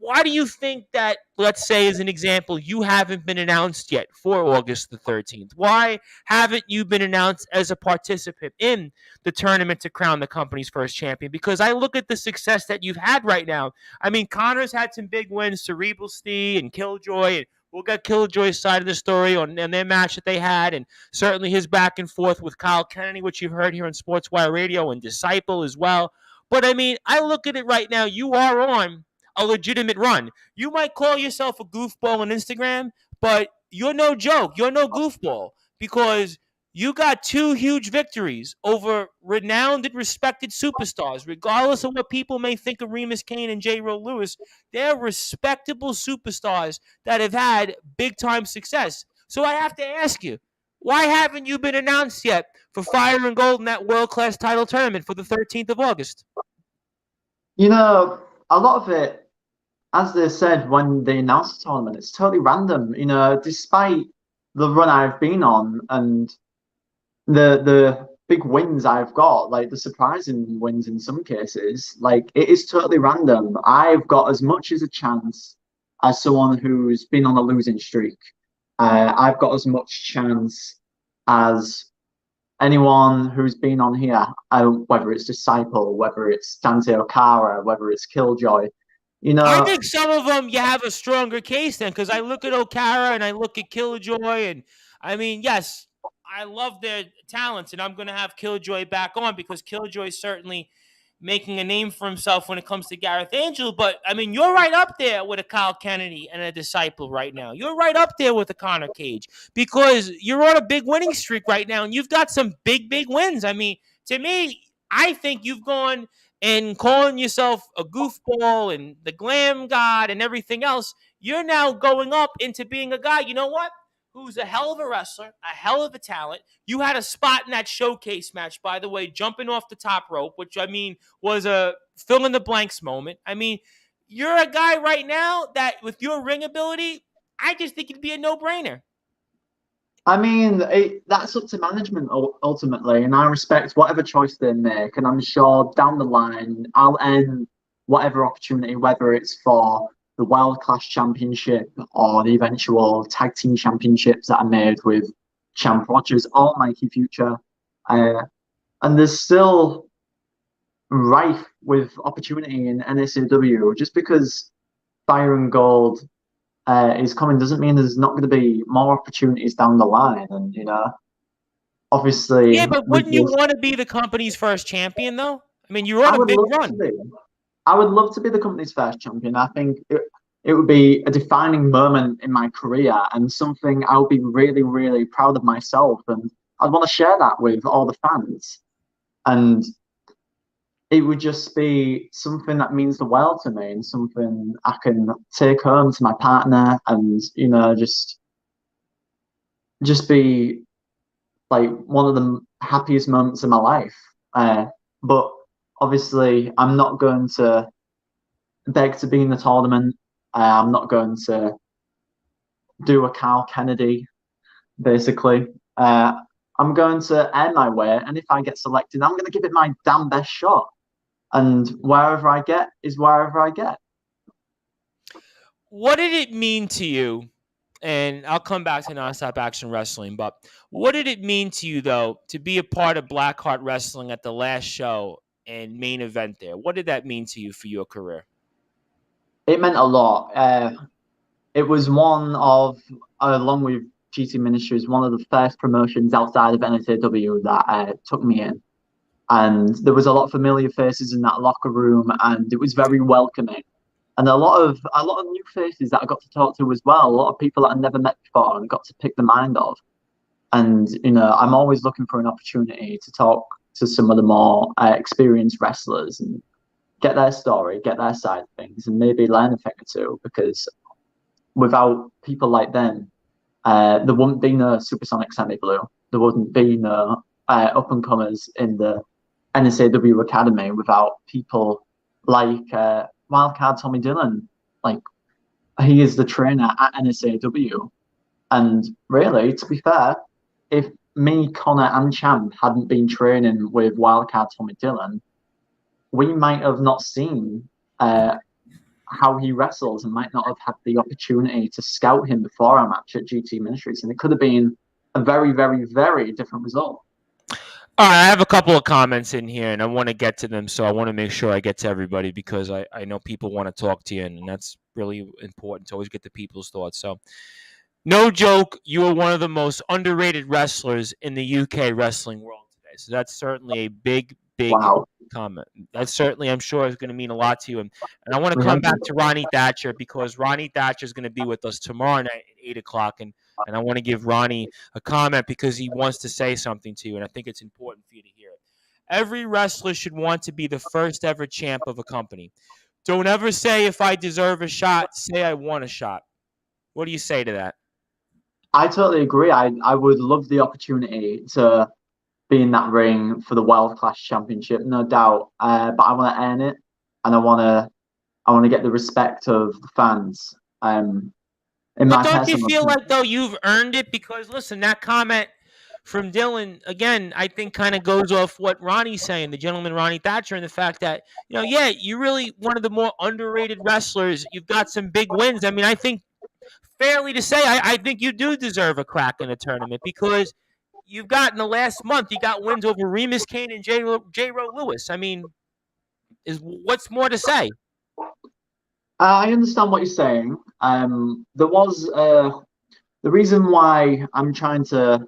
[SPEAKER 1] why do you think that, let's say as an example, you haven't been announced yet for August the 13th? Why haven't you been announced as a participant in the tournament to crown the company's first champion? Because I look at the success that you've had right now. I mean, Connor's had some big wins, Cerebral Steve and Killjoy, and we'll get Killjoy's side of the story on their match that they had, and certainly his back and forth with Kyle Kennedy, which you've heard here on Sportswire Radio, and Disciple as well. But I mean, I look at it right now, you are on a legitimate run. You might call yourself a goofball on Instagram, but you're no joke. You're no goofball, because you got two huge victories over renowned and respected superstars. Regardless of what people may think of Remus Kane and J-Ro Lewis, they're respectable superstars that have had big-time success. So I have to ask you, why haven't you been announced yet for Fire and Gold in that world-class title tournament for the 13th of August?
[SPEAKER 2] You know, a lot of it, as they said when they announced the tournament, it's totally random. You know, despite the run I've been on and the big wins I've got, like the surprising wins in some cases, like it is totally random. I've got as much as a chance as someone who's been on a losing streak. I've got as much chance as anyone who's been on here, whether it's Disciple, whether it's Dante Ocara, whether it's Killjoy. You
[SPEAKER 1] I
[SPEAKER 2] know,
[SPEAKER 1] think some of them you have a stronger case then, because I look at Ocara and I look at Killjoy, and I mean, yes, I love their talents, and I'm going to have Killjoy back on because Killjoy certainly making a name for himself when it comes to Gareth Angel. But I mean, you're right up there with a Kyle Kennedy and a Disciple right now. You're right up there with a Connor Cage because you're on a big winning streak right now, and you've got some big wins. I mean, to me, I think you've gone and calling yourself a goofball and the glam god and everything else. You're now going up into being a guy, you know what? Who's a hell of a wrestler, a hell of a talent. You had a spot in that showcase match, by the way, jumping off the top rope, which I mean was a fill in the blanks moment. I mean, you're a guy right now that with your ring ability, I just think it'd be a no-brainer.
[SPEAKER 2] I mean, that's up to management ultimately, and I respect whatever choice they make. And I'm sure down the line, I'll end whatever opportunity, whether it's for the World Class Championship or the eventual Tag Team Championships that are made with Champ Rogers or Mikey Future. And there's still rife with opportunity in NSAW. Just because Fire and Gold is coming doesn't mean there's not going to be more opportunities down the line. And, you know, obviously.
[SPEAKER 1] Yeah, but wouldn't you want to be the company's first champion, though? I mean, you're on
[SPEAKER 2] I
[SPEAKER 1] a
[SPEAKER 2] would
[SPEAKER 1] big
[SPEAKER 2] love
[SPEAKER 1] run.
[SPEAKER 2] to be. I would love to be the company's first champion. I think it would be a defining moment in my career and something I would be really proud of myself. And I'd want to share that with all the fans. And it would just be something that means the world to me and something I can take home to my partner and, you know, just be like one of the happiest moments of my life. But obviously, I'm not going to beg to be in the tournament. I'm not going to do a Carl Kennedy, basically. I'm going to earn my way, and if I get selected, I'm going to give it my damn best shot. And wherever I get is wherever I get.
[SPEAKER 1] What did it mean to you? And I'll come back to Nonstop Action Wrestling, but what did it mean to you, though, to be a part of Blackheart Wrestling at the last show and main event there? What did that mean to you for your career?
[SPEAKER 2] It meant a lot. It was one of, along with GT Ministries, one of the first promotions outside of NSAW that took me in. And there was a lot of familiar faces in that locker room, and it was very welcoming. And a lot of new faces that I got to talk to as well. A lot of people that I never met before and got to pick the mind of. And you know, I'm always looking for an opportunity to talk to some of the more experienced wrestlers and get their story, get their side of things, and maybe learn a thing or two. Because without people like them, there wouldn't be no Supersonic Sammy Blue. There wouldn't be no up and comers in the NSAW Academy without people like Wildcard Tommy Dillon. Like, he is the trainer at NSAW. And really, to be fair, if me, Connor, and Champ hadn't been training with Wildcard Tommy Dillon, we might have not seen how he wrestles and might not have had the opportunity to scout him before our match at GT Ministries. And it could have been a very different result.
[SPEAKER 1] All right, I have a couple of comments in here, and I want to get to them, so I want to make sure I get to everybody because I know people want to talk to you, and that's really important to always get the people's thoughts. So, no joke, you are one of the most underrated wrestlers in the UK wrestling world today. So that's certainly a big
[SPEAKER 2] Wow.
[SPEAKER 1] comment. That's certainly, I'm sure, is going to mean a lot to you. And I want to come back to Ronnie Thatcher because Ronnie Thatcher is going to be with us tomorrow night at 8 o'clock, and I want to give Ronnie a comment because he wants to say something to you, and I think it's important for you to hear it. Every wrestler should want to be the first ever champ of a company. Don't ever say, if I deserve a shot, say I want a shot. What do you say to that?
[SPEAKER 2] I totally agree. I would love the opportunity to be in that ring for the world class championship, no doubt. But I want to earn it, and I want to get the respect of the fans. In
[SPEAKER 1] But
[SPEAKER 2] my
[SPEAKER 1] don't you
[SPEAKER 2] personal
[SPEAKER 1] feel
[SPEAKER 2] opinion.
[SPEAKER 1] like though you've earned it? Because listen, that comment from Dylan again, I think kind of goes off what Ronnie's saying, the gentleman Ronnie Thatcher, and the fact that yeah, you're really one of the more underrated wrestlers. You've got some big wins. I mean, I think fairly to say, I think you do deserve a crack in the tournament because you've got in the last month, you got wins over Remus Kane and J. Rowe Lewis. I mean, is what's more to say?
[SPEAKER 2] I understand what you're saying. There was the reason why I'm trying to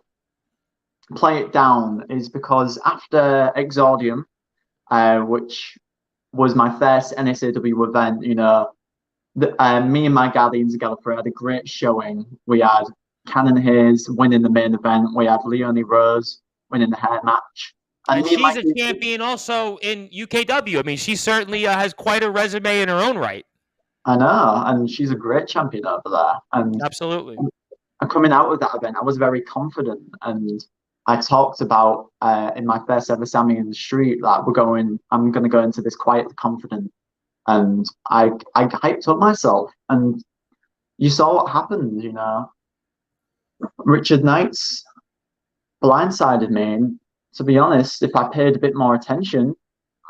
[SPEAKER 2] play it down is because after Exordium, which was my first NSAW event, me and my Guardians of Gallifrey had a great showing. We had Cannon Hayes winning the main event. We had Leonie Rose winning the hair match.
[SPEAKER 1] And
[SPEAKER 2] Me and my
[SPEAKER 1] she's a champion also in UKW. I mean, she certainly has quite a resume in her own right.
[SPEAKER 2] I know, and she's a great champion over there. And
[SPEAKER 1] absolutely,
[SPEAKER 2] coming out of that event, I was very confident, and I talked about in my first ever Sammy in the Street that I'm going to go into this quietly confident, and I hyped up myself, and you saw what happened. Richard Knights blindsided me, and to be honest, if I paid a bit more attention,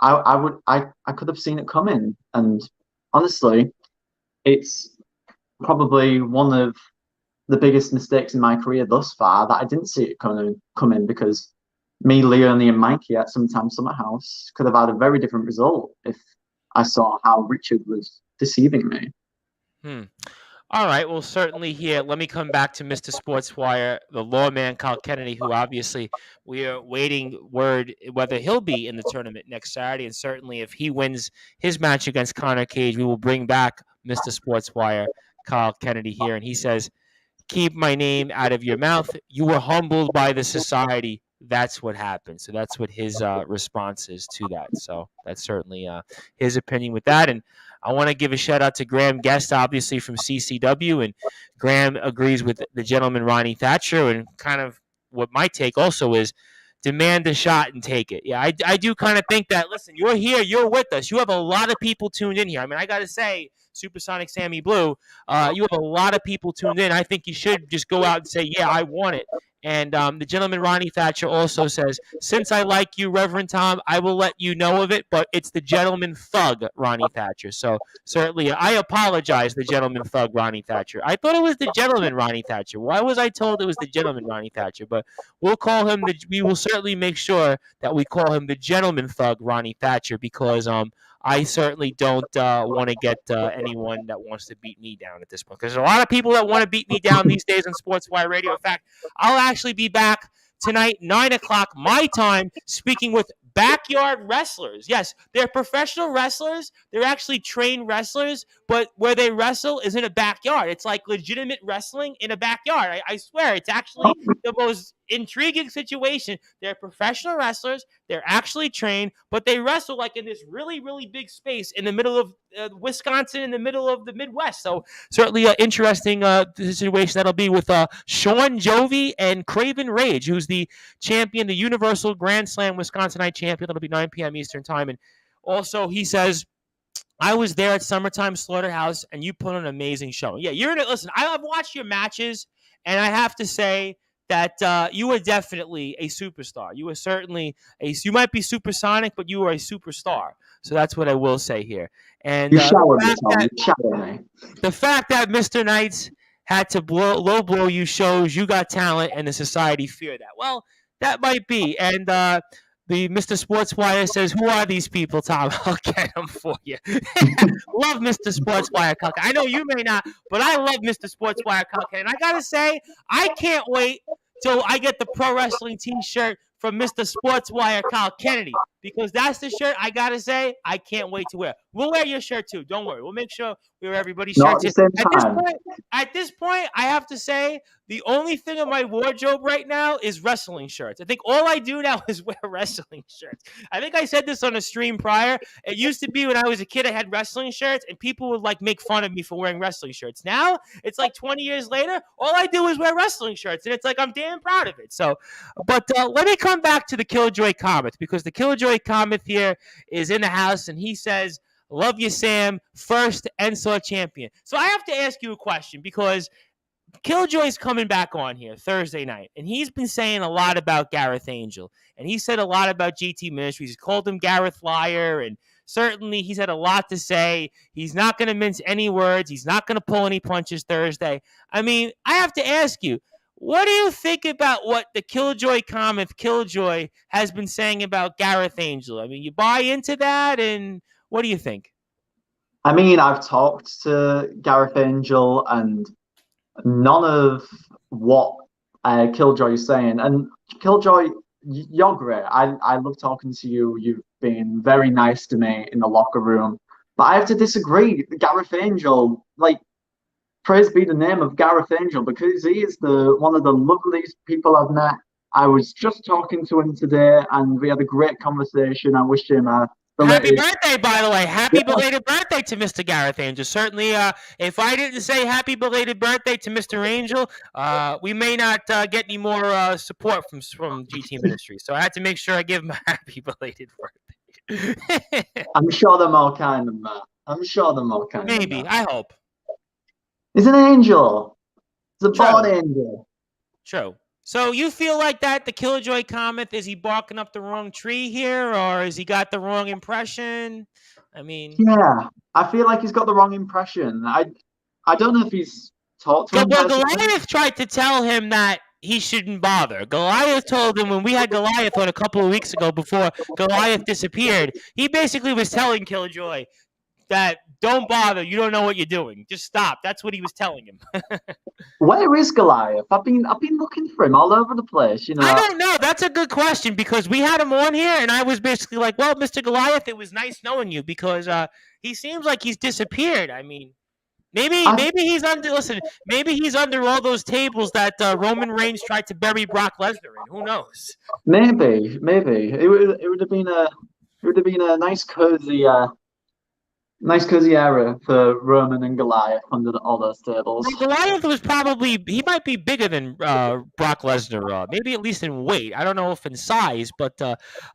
[SPEAKER 2] I could have seen it coming, and honestly, it's probably one of the biggest mistakes in my career thus far that I didn't see it coming because me, Leonie, and Mikey at Sometime Summer House could have had a very different result if I saw how Richard was deceiving me.
[SPEAKER 1] All right. Well, certainly here. Let me come back to Mr. Sportswire, the lawman Kyle Kennedy, who obviously we are waiting word whether he'll be in the tournament next Saturday. And certainly if he wins his match against Connor Cage, we will bring back Mr. Sportswire, Kyle Kennedy here. And he says, keep my name out of your mouth. You were humbled by the society. That's what happened. So that's what his response is to that. So that's certainly his opinion with that. And I want to give a shout out to Graham Guest, obviously from CCW, and Graham agrees with the gentleman Ronnie Thatcher, and kind of what my take also is demand a shot and take it. Yeah, I do kind of think that, listen, you're here, you're with us. You have a lot of people tuned in here. I mean, I got to say, Supersonic Sammy Blue, you have a lot of people tuned in. I think you should just go out and say, yeah, I want it. And the gentleman Ronnie Thatcher also says, since I like you, Reverend Tom, I will let you know of it, but it's the gentleman thug, Ronnie Thatcher. So certainly I apologize, the gentleman thug, Ronnie Thatcher. I thought it was the gentleman Ronnie Thatcher. Why was I told it was the gentleman Ronnie Thatcher? But we'll call him, we will certainly make sure that we call him the gentleman thug, Ronnie Thatcher, because I certainly don't want to get anyone that wants to beat me down at this point. Because there's a lot of people that want to beat me down these days on Sportswire Radio. In fact, I'll actually be back tonight, 9 o'clock my time, speaking with backyard wrestlers. Yes, they're professional wrestlers. They're actually trained wrestlers, but where they wrestle is in a backyard. It's like legitimate wrestling in a backyard. I swear, it's actually the most intriguing situation. They're professional wrestlers. They're actually trained, but they wrestle like in this really, really big space in the middle of Wisconsin, in the middle of the Midwest. So certainly an interesting situation that'll be with Sean Jovi and Craven Rage, who's the champion, the Universal Grand Slam Wisconsinite champion. That'll be 9 p.m. Eastern time. And also he says, I was there at Summertime Slaughterhouse, and you put on an amazing show. Yeah, listen, I've watched your matches, and I have to say that you are definitely a superstar. You are certainly you might be supersonic, but you are a superstar. So that's what I will say here. And the fact that Mr. Knights had to low blow you shows you got talent, and the society fear that. Well, that might be. And the Mr. Sportswire says, who are these people, Tom? I'll get them for you. Love Mr. Sportswire Cuck. I know you may not, but I love Mr. Sportswire Cuck. And I got to say, I can't wait till I get the pro wrestling t-shirt from Mr. Sportswire Kyle Kennedy. because that's the shirt I gotta say I can't wait to wear. We'll wear your shirt too. Don't worry. We'll make sure we wear everybody's
[SPEAKER 2] Not at
[SPEAKER 1] shirts.
[SPEAKER 2] the same
[SPEAKER 1] At this
[SPEAKER 2] time.
[SPEAKER 1] point, I have to say the only thing in my wardrobe right now is wrestling shirts. I think all I do now is wear wrestling shirts. I think I said this on a stream prior. It used to be when I was a kid, I had wrestling shirts, and people would like make fun of me for wearing wrestling shirts. Now it's like 20 years later, all I do is wear wrestling shirts, and it's like I'm damn proud of it. So, but let me come back to the Killjoy Comet, because the Killjoy Comet here is in the house, and he says, "Love you, Sam. First NSAW champion." So I have to ask you a question, because Killjoy's coming back on here Thursday night, and he's been saying a lot about Gareth Angel, and he said a lot about GT Ministries. He's called him Gareth Liar, and certainly he's had a lot to say. He's not going to mince any words. He's not going to pull any punches Thursday. I mean, I have to ask you, what do you think about what the Killjoy Comet Killjoy has been saying about Gareth Angel? I mean, you buy into that, and what do you think?
[SPEAKER 2] I mean, I've talked to Gareth Angel, and none of what Killjoy is saying. And Killjoy, you're great. I love talking to you. You've been very nice to me in the locker room. But I have to disagree. Gareth Angel, like, praise be the name of Gareth Angel, because he is one of the loveliest people I've met. I was just talking to him today, and we had a great conversation. I wish him
[SPEAKER 1] happy birthday, by the way. Happy belated birthday to Mr. Gareth Angel. Certainly, if I didn't say happy belated birthday to Mr. Angel, we may not get any more support from GT Ministry. So I had to make sure I give him a happy belated birthday.
[SPEAKER 2] I'm sure they're more kind than that. I'm sure they're more kind
[SPEAKER 1] Maybe.
[SPEAKER 2] than that.
[SPEAKER 1] I hope.
[SPEAKER 2] He's an angel. He's a born angel.
[SPEAKER 1] True. So you feel like that the Killjoy Comet, is he barking up the wrong tree here, or has he got the wrong impression? I mean,
[SPEAKER 2] yeah, I feel like he's got the wrong impression. I don't know if he's talked to him.
[SPEAKER 1] Well, Goliath tried to tell him that he shouldn't bother. Goliath told him, when we had Goliath on a couple of weeks ago before Goliath disappeared, he basically was telling Killjoy that don't bother, you don't know what you're doing. Just stop. That's what he was telling him.
[SPEAKER 2] Where is Goliath? I've been looking for him all over the place. You know,
[SPEAKER 1] I don't know. That's a good question, because we had him on here, and I was basically like, "Well, Mr. Goliath, it was nice knowing you, because he seems like he's disappeared." I mean, maybe he's under. Listen, maybe he's under all those tables that Roman Reigns tried to bury Brock Lesnar in. Who knows?
[SPEAKER 2] Maybe it would have been a nice cozy era for Roman and Goliath under all those tables.
[SPEAKER 1] Goliath was he might be bigger than Brock Lesnar, maybe at least in weight. I don't know if in size, but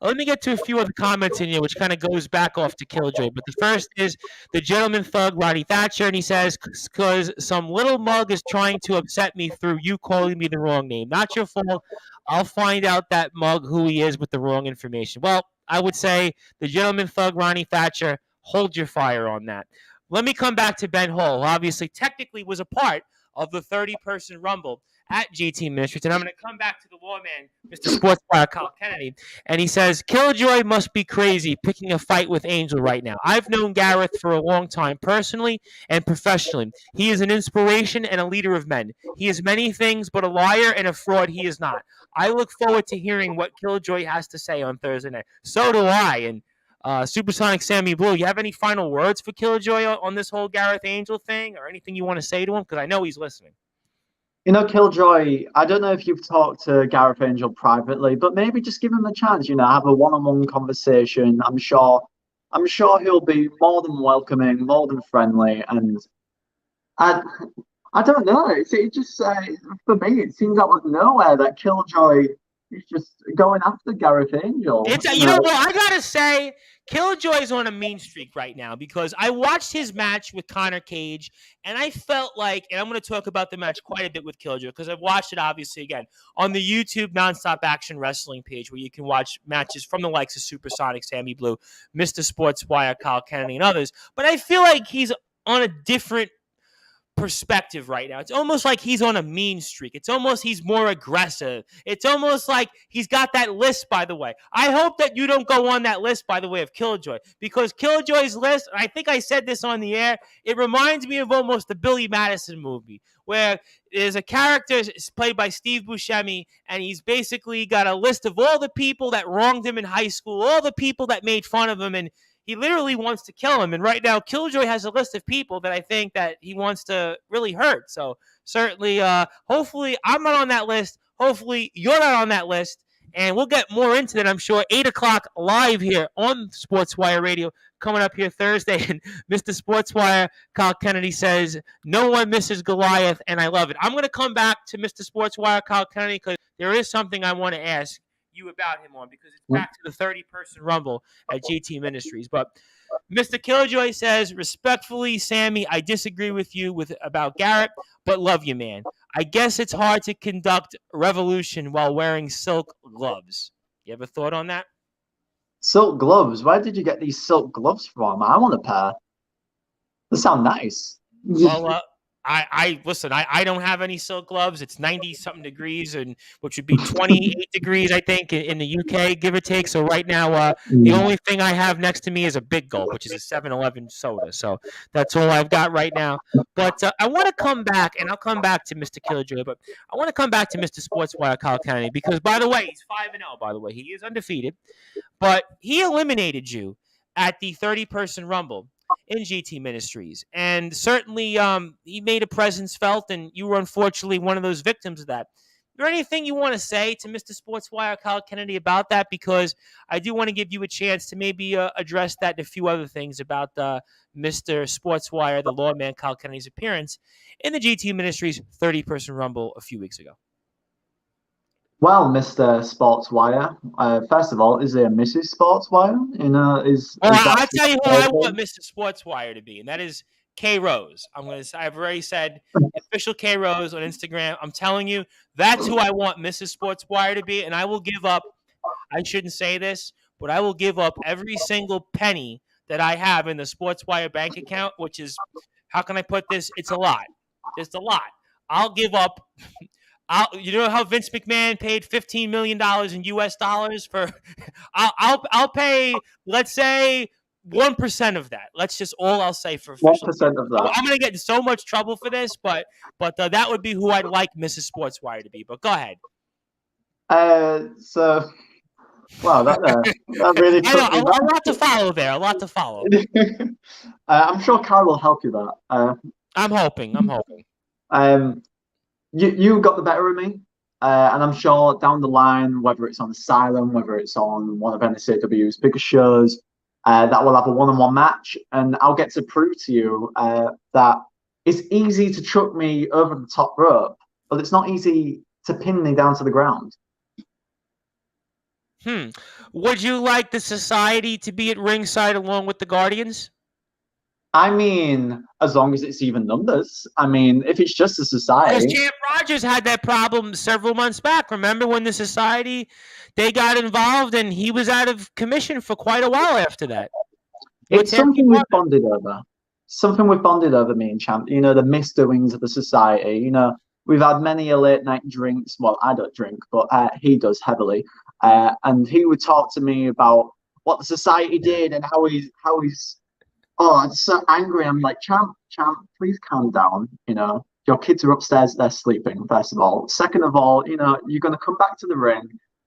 [SPEAKER 1] let me get to a few other comments in here, which kind of goes back off to Killjoy. But the first is the gentleman thug, Roddy Thatcher, and he says, because some little mug is trying to upset me through you calling me the wrong name. Not your fault. I'll find out that mug who he is with the wrong information. Well, I would say the gentleman thug, Ronnie Thatcher, hold your fire on that. Let me come back to Ben Hall, who obviously technically was a part of the 30-person Rumble at GT Ministries. And I'm going to come back to the lawman, Mr. Sportswire Kyle Kennedy. And he says, Killjoy must be crazy picking a fight with Angel right now. I've known Gareth for a long time, personally and professionally. He is an inspiration and a leader of men. He is many things, but a liar and a fraud he is not. I look forward to hearing what Killjoy has to say on Thursday night. So do I. And Supersonic Sammy Blue, you have any final words for Killjoy on this whole Gareth Angel thing, or anything you want to say to him? Because I know he's listening.
[SPEAKER 2] You know, Killjoy, I don't know if you've talked to Gareth Angel privately, but maybe just give him a chance, you know, have a one-on-one conversation. I'm sure he'll be more than welcoming, more than friendly. And I don't know. It just, for me, it seems out of nowhere that Killjoy is just going after Gareth Angel.
[SPEAKER 1] You know what? I got to say, Killjoy's on a mean streak right now, because I watched his match with Conor Cage, and I felt like, and I'm going to talk about the match quite a bit with Killjoy, because I've watched it, obviously, again, on the YouTube Nonstop Action Wrestling page, where you can watch matches from the likes of Supersonic Sammy Blue, Mr. Sportswire, Kyle Kennedy, and others. But I feel like he's on a different perspective right now. It's almost like he's on a mean streak. It's almost he's more aggressive. It's almost like he's got that list, by the way. I hope that you don't go on that list, by the way, of Killjoy, because Killjoy's list, I think I said this on the air, it reminds me of almost the Billy Madison movie, where there's a character played by Steve Buscemi, and he's basically got a list of all the people that wronged him in high school, all the people that made fun of him, and he literally wants to kill him. And right now, Killjoy has a list of people that I think that he wants to really hurt. So certainly, hopefully, I'm not on that list. Hopefully, you're not on that list. And we'll get more into that, I'm sure. 8 o'clock live here on Sportswire Radio coming up here Thursday. And Mr. Sportswire, Kyle Kennedy says, no one misses Goliath, and I love it. I'm going to come back to Mr. Sportswire, Kyle Kennedy, because there is something I want to ask you about him on, because it's back to the 30-person Rumble at GT Ministries. But Mr. Killjoy says, respectfully, Sammy, I disagree with you about Garrett, but love you, man. I guess it's hard to conduct revolution while wearing silk gloves. You ever thought on that?
[SPEAKER 2] Silk gloves? Where did you get these silk gloves from? I want a pair. They sound nice.
[SPEAKER 1] Well, I listen, I don't have any silk gloves. It's 90-something degrees, and which would be 28 degrees, I think, in the UK, give or take. So right now, the only thing I have next to me is a Big Gulp, which is a 7-Eleven soda. So that's all I've got right now. But I want to come back, and I'll come back to Mr. Killjoy, but I want to come back to Mr. Sportswire, Kyle Kennedy, because, by the way, he's 5-0, by the way. He is undefeated. But he eliminated you at the 30-person Rumble in GT Ministries, and certainly he made a presence felt, and you were unfortunately one of those victims of that. Is there anything you want to say to Mr. Sportswire, Kyle Kennedy, about that? Because I do want to give you a chance to maybe address that and a few other things about Mr. Sportswire, the lawman, Kyle Kennedy's appearance in the GT Ministries 30-person Rumble a few weeks ago.
[SPEAKER 2] Well, Mr. Sportswire, first of all, is there a Mrs. Sportswire?
[SPEAKER 1] I'll tell you who I want Mr. Sportswire to be, and that is K Rose. I've already said official K Rose on Instagram. I'm telling you, that's who I want Mrs. Sportswire to be, and I will give up. I shouldn't say this, but I will give up every single penny that I have in the Sportswire bank account, which is, how can I put this? It's a lot. It's a lot. I'll give up. You know how Vince McMahon paid $15 million in U.S. dollars for? I'll pay, let's say, 1% of that. That's just all I'll say for official.
[SPEAKER 2] 1% of that.
[SPEAKER 1] I'm going to get in so much trouble for this, but that would be who I'd like Mrs. Sportswire to be. But go ahead.
[SPEAKER 2] Wow, that really.
[SPEAKER 1] I know, a lot to follow there. A lot to follow.
[SPEAKER 2] I'm sure Carl will help you that.
[SPEAKER 1] I'm hoping.
[SPEAKER 2] You got the better of me, and I'm sure down the line, whether it's on Asylum, whether it's on one of NSAW's bigger shows, that we'll have a one-on-one match, and I'll get to prove to you that it's easy to chuck me over the top rope, but it's not easy to pin me down to the ground.
[SPEAKER 1] Would you like the Society to be at ringside along with the Guardians?
[SPEAKER 2] I mean, as long as it's even numbers. I mean, if it's just a Society.
[SPEAKER 1] Because Champ Rogers had that problem several months back. Remember when the Society, they got involved and he was out of commission for quite a while after that.
[SPEAKER 2] It's something we've bonded over. Something we've bonded over, me and Champ. You know, the misdoings of the Society. You know, we've had many a late night drinks. Well, I don't drink, but he does heavily. And he would talk to me about what the Society did and how he's I'm so angry. I'm like, Champ, please calm down. You know, your kids are upstairs, they're sleeping, first of all. Second of all, you know, you're going to come back to the ring.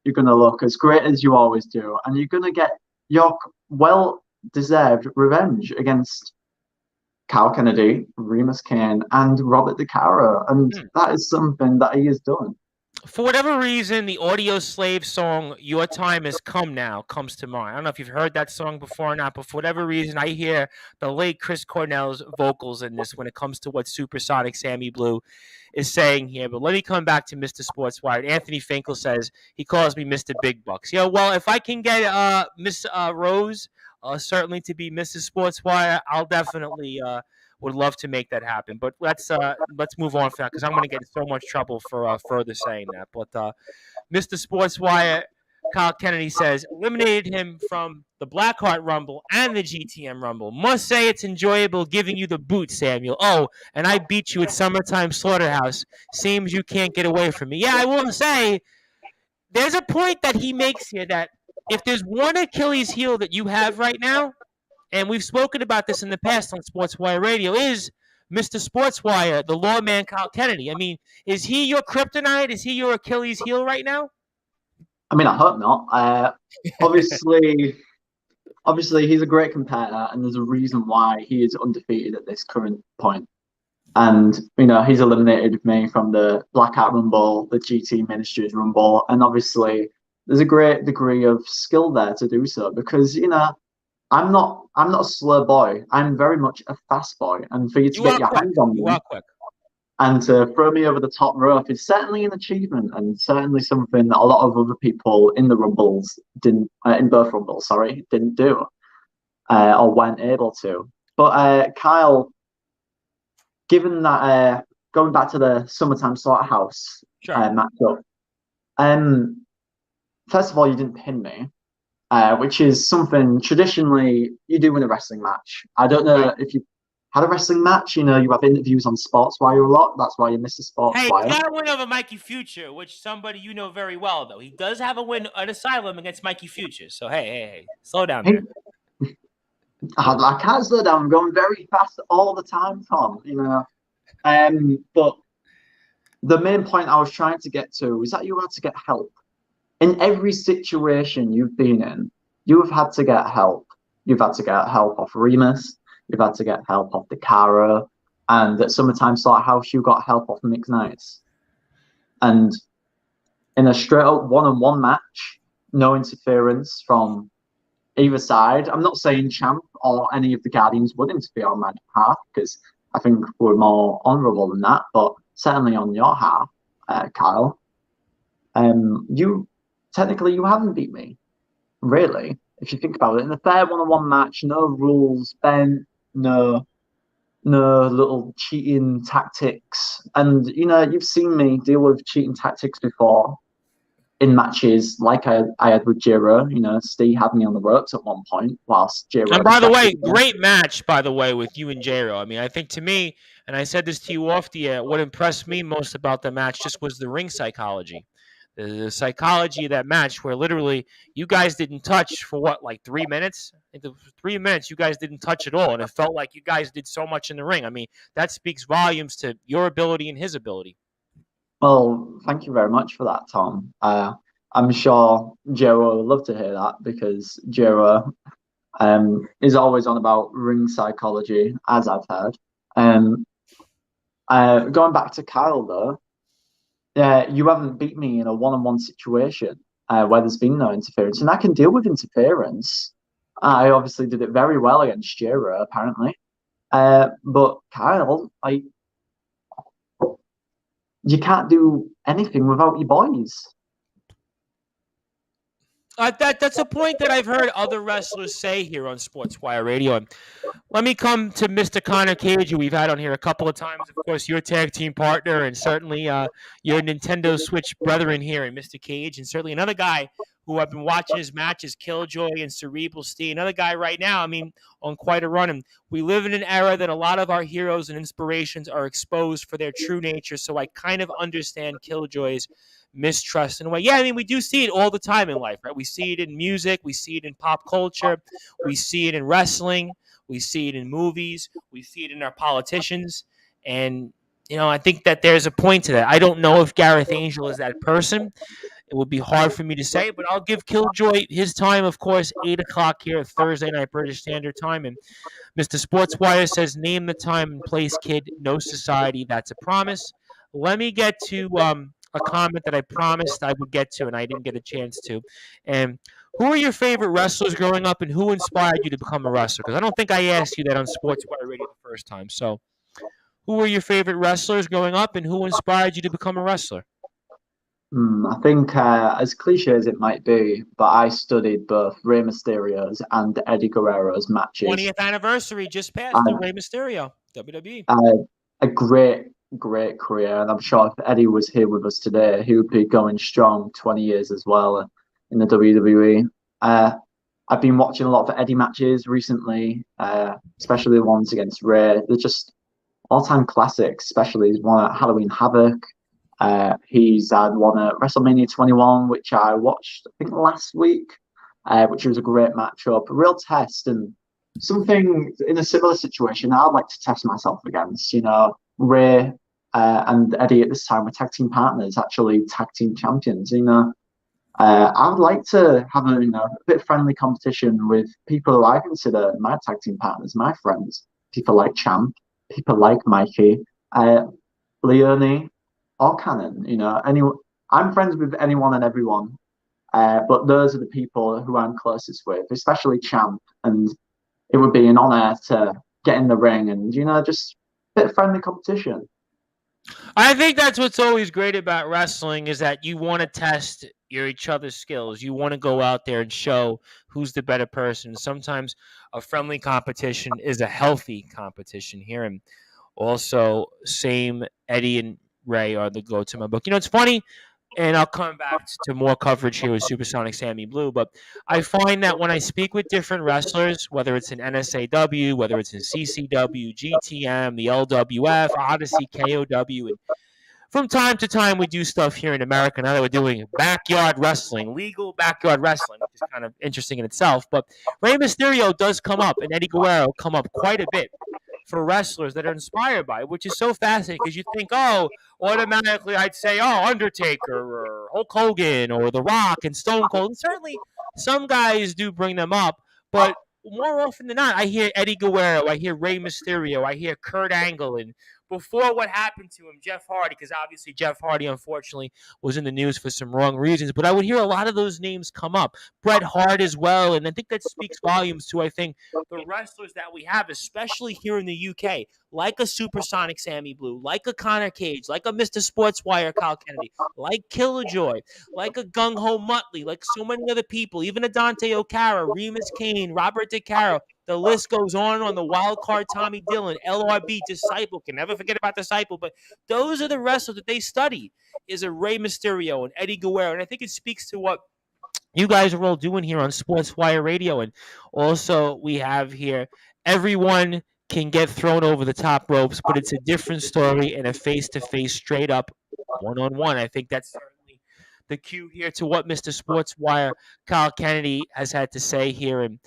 [SPEAKER 2] You're going to look as great as you always do. And you're going to get your well-deserved revenge against Kyle Kennedy, Remus Kane, and Robert DeCaro. And that is something that he has done.
[SPEAKER 1] For whatever reason, the Audio Slave song, Your Time Has Come Now, comes to mind. I don't know if you've heard that song before or not, but for whatever reason, I hear the late Chris Cornell's vocals in this when it comes to what Supersonic Sammy Blue is saying here. But let me come back to Mr. Sportswire. Anthony Finkel says he calls me Mr. Big Bucks. Well, if I can get Miss Rose certainly to be Mrs. Sportswire, I'll definitely would love to make that happen. But let's move on for that, because I'm going to get in so much trouble for further saying that. But Mr. Sportswire, Kyle Kennedy says, eliminated him from the Blackheart Rumble and the GTM Rumble. Must say it's enjoyable giving you the boot, Samuel. Oh, and I beat you at Summertime Slaughterhouse. Seems you can't get away from me. Yeah, I will say, there's a point that he makes here that if there's one Achilles heel that you have right now, and we've spoken about this in the past on Sportswire Radio, is Mr. Sportswire, the lawman Kyle Kennedy. I mean, is he your kryptonite? Is he your Achilles heel right now?
[SPEAKER 2] I mean, I hope not. Obviously, he's a great competitor, and there's a reason why he is undefeated at this current point. And he's eliminated me from the Blackout Rumble, the GT Ministries Rumble, and obviously there's a great degree of skill there to do so because I'm not a slow boy. I'm very much a fast boy, and for you to get your hands on me, and to throw me over the top rope is certainly an achievement, and certainly something that a lot of other people in the Rumbles in both Rumbles, didn't do, or weren't able to. But Kyle, given that, going back to the Summertime Slaughterhouse matchup, first of all, you didn't pin me, which is something traditionally you do in a wrestling match. I don't know if you had a wrestling match. You have interviews on Sportswire a lot. That's why you're Mr. Sportswire.
[SPEAKER 1] Hey, he got a win over Mikey Future, which somebody you know very well, though. He does have a win at Asylum against Mikey Future. So, hey, slow down there.
[SPEAKER 2] I can't slow down. I'm going very fast all the time, Tom. But the main point I was trying to get to is that you had to get help. In every situation you've been in, you have had to get help. You've had to get help off Remus. You've had to get help off Ocara. And at Summertime Slaughterhouse, you got help off Mick Knights. And in a straight-up one-on-one match, no interference from either side. I'm not saying Champ or any of the Guardians would interfere on my behalf, because I think we're more honourable than that, but certainly on your half, Kyle, you haven't beat me, really, if you think about it. In a fair one-on-one match, no rules bent, no little cheating tactics. And, you've seen me deal with cheating tactics before in matches like I had with Jiro. Steve had me on the ropes at one point whilst Jiro...
[SPEAKER 1] And by the way, great match, by the way, with you and Jiro. I mean, I think to me, and I said this to you off the air, what impressed me most about the match just was the ring psychology. The psychology of that match, where literally you guys didn't touch for 3 minutes? I think 3 minutes you guys didn't touch at all, and it felt like you guys did so much in the ring. I mean, that speaks volumes to your ability and his ability.
[SPEAKER 2] Well, thank you very much for that, Tom. I'm sure Jero would love to hear that, because Jero is always on about ring psychology, as I've heard. Going back to Kyle, though, you haven't beat me in a one-on-one situation where there's been no interference, and I can deal with interference. I obviously did it very well against Jero, apparently. But Kyle, you can't do anything without your boys.
[SPEAKER 1] That's a point that I've heard other wrestlers say here on Sportswire Radio. And let me come to Mr. Connor Cage, who we've had on here a couple of times. Of course, your tag team partner, and certainly your Nintendo Switch brethren here, and Mr. Cage, and certainly another guy who I've been watching his matches, Killjoy and Cerebral Steve. Another guy right now, I mean, on quite a run. And we live in an era that a lot of our heroes and inspirations are exposed for their true nature, so I kind of understand Killjoy's mistrust in a way. Yeah, I mean, we do see it all the time in life, right? We see it in music, we see it in pop culture, we see it in wrestling, we see it in movies, we see it in our politicians. And, I think that there's a point to that. I don't know if Gareth Angel is that person. It would be hard for me to say, but I'll give Killjoy his time, of course, 8 o'clock here, Thursday night, British Standard Time. And Mr. Sportswire says, name the time and place, kid. No society. That's a promise. Let me get to a comment that I promised I would get to, and I didn't get a chance to. And who are your favorite wrestlers growing up, and who inspired you to become a wrestler? Because I don't think I asked you that on Sportswire Radio the first time. So who were your favorite wrestlers growing up, and who inspired you to become a wrestler?
[SPEAKER 2] I think, as cliche as it might be, but I studied both Rey Mysterio's and Eddie Guerrero's matches.
[SPEAKER 1] 20th anniversary just passed of Rey Mysterio, WWE.
[SPEAKER 2] A great career, and I'm sure if Eddie was here with us today, he would be going strong 20 years as well. in the WWE. I've been watching a lot of Eddie matches recently, especially the ones against Ray. They're just all-time classics, especially his one at Halloween Havoc. He's had one at WrestleMania 21, which I watched, I think, last week, which was a great matchup, a real test, and something in a similar situation I'd like to test myself against. Ray and Eddie at this time were tag team partners, actually tag team champions. I would like to have a bit of friendly competition with people who I consider my tag team partners, my friends, people like Champ, people like Mikey, Leone, or Cannon. I'm friends with anyone and everyone, but those are the people who I'm closest with, especially Champ. And it would be an honor to get in the ring and just a bit of friendly competition.
[SPEAKER 1] I think that's what's always great about wrestling is that you want to test each other's skills. You want to go out there and show who's the better person. Sometimes a friendly competition is a healthy competition here. And also, same Eddie and Ray are the go-to my book. It's funny, and I'll come back to more coverage here with Supersonic Sammy Blue, but I find that when I speak with different wrestlers, whether it's in NSAW, whether it's in CCW, GTM, the LWF, Odyssey, KOW, and from time to time we do stuff here in America. Now that we're doing backyard wrestling, legal backyard wrestling, which is kind of interesting in itself, but Rey Mysterio does come up, and Eddie Guerrero come up quite a bit for wrestlers that are inspired by it, which is so fascinating because you think, automatically I'd say, Undertaker or Hulk Hogan or The Rock and Stone Cold. And certainly some guys do bring them up, but more often than not, I hear Eddie Guerrero, I hear Rey Mysterio, I hear Kurt Angle, and before what happened to him, Jeff Hardy, because obviously Jeff Hardy, unfortunately, was in the news for some wrong reasons, but I would hear a lot of those names come up. Bret Hart as well, and I think that speaks volumes to, I think, the wrestlers that we have, especially here in the UK, like a Supersonic Sammy Blue, like a Connor Cage, like a Mr. Sportswire Kyle Kennedy, like Killjoy, like a Gung Ho Muttley, like so many other people, even a Dante Ocara, Remus Kane, Robert DeCaro. The list goes on the wild card Tommy Dillon, LRB, Disciple. Can never forget about Disciple. But those are the wrestlers that they study, is a Rey Mysterio and Eddie Guerrero. And I think it speaks to what you guys are all doing here on Sportswire Radio. And also we have here, everyone can get thrown over the top ropes, but it's a different story and a face-to-face, straight-up, one-on-one. I think that's certainly the cue here to what Mr. Sportswire Kyle Kennedy has had to say here. And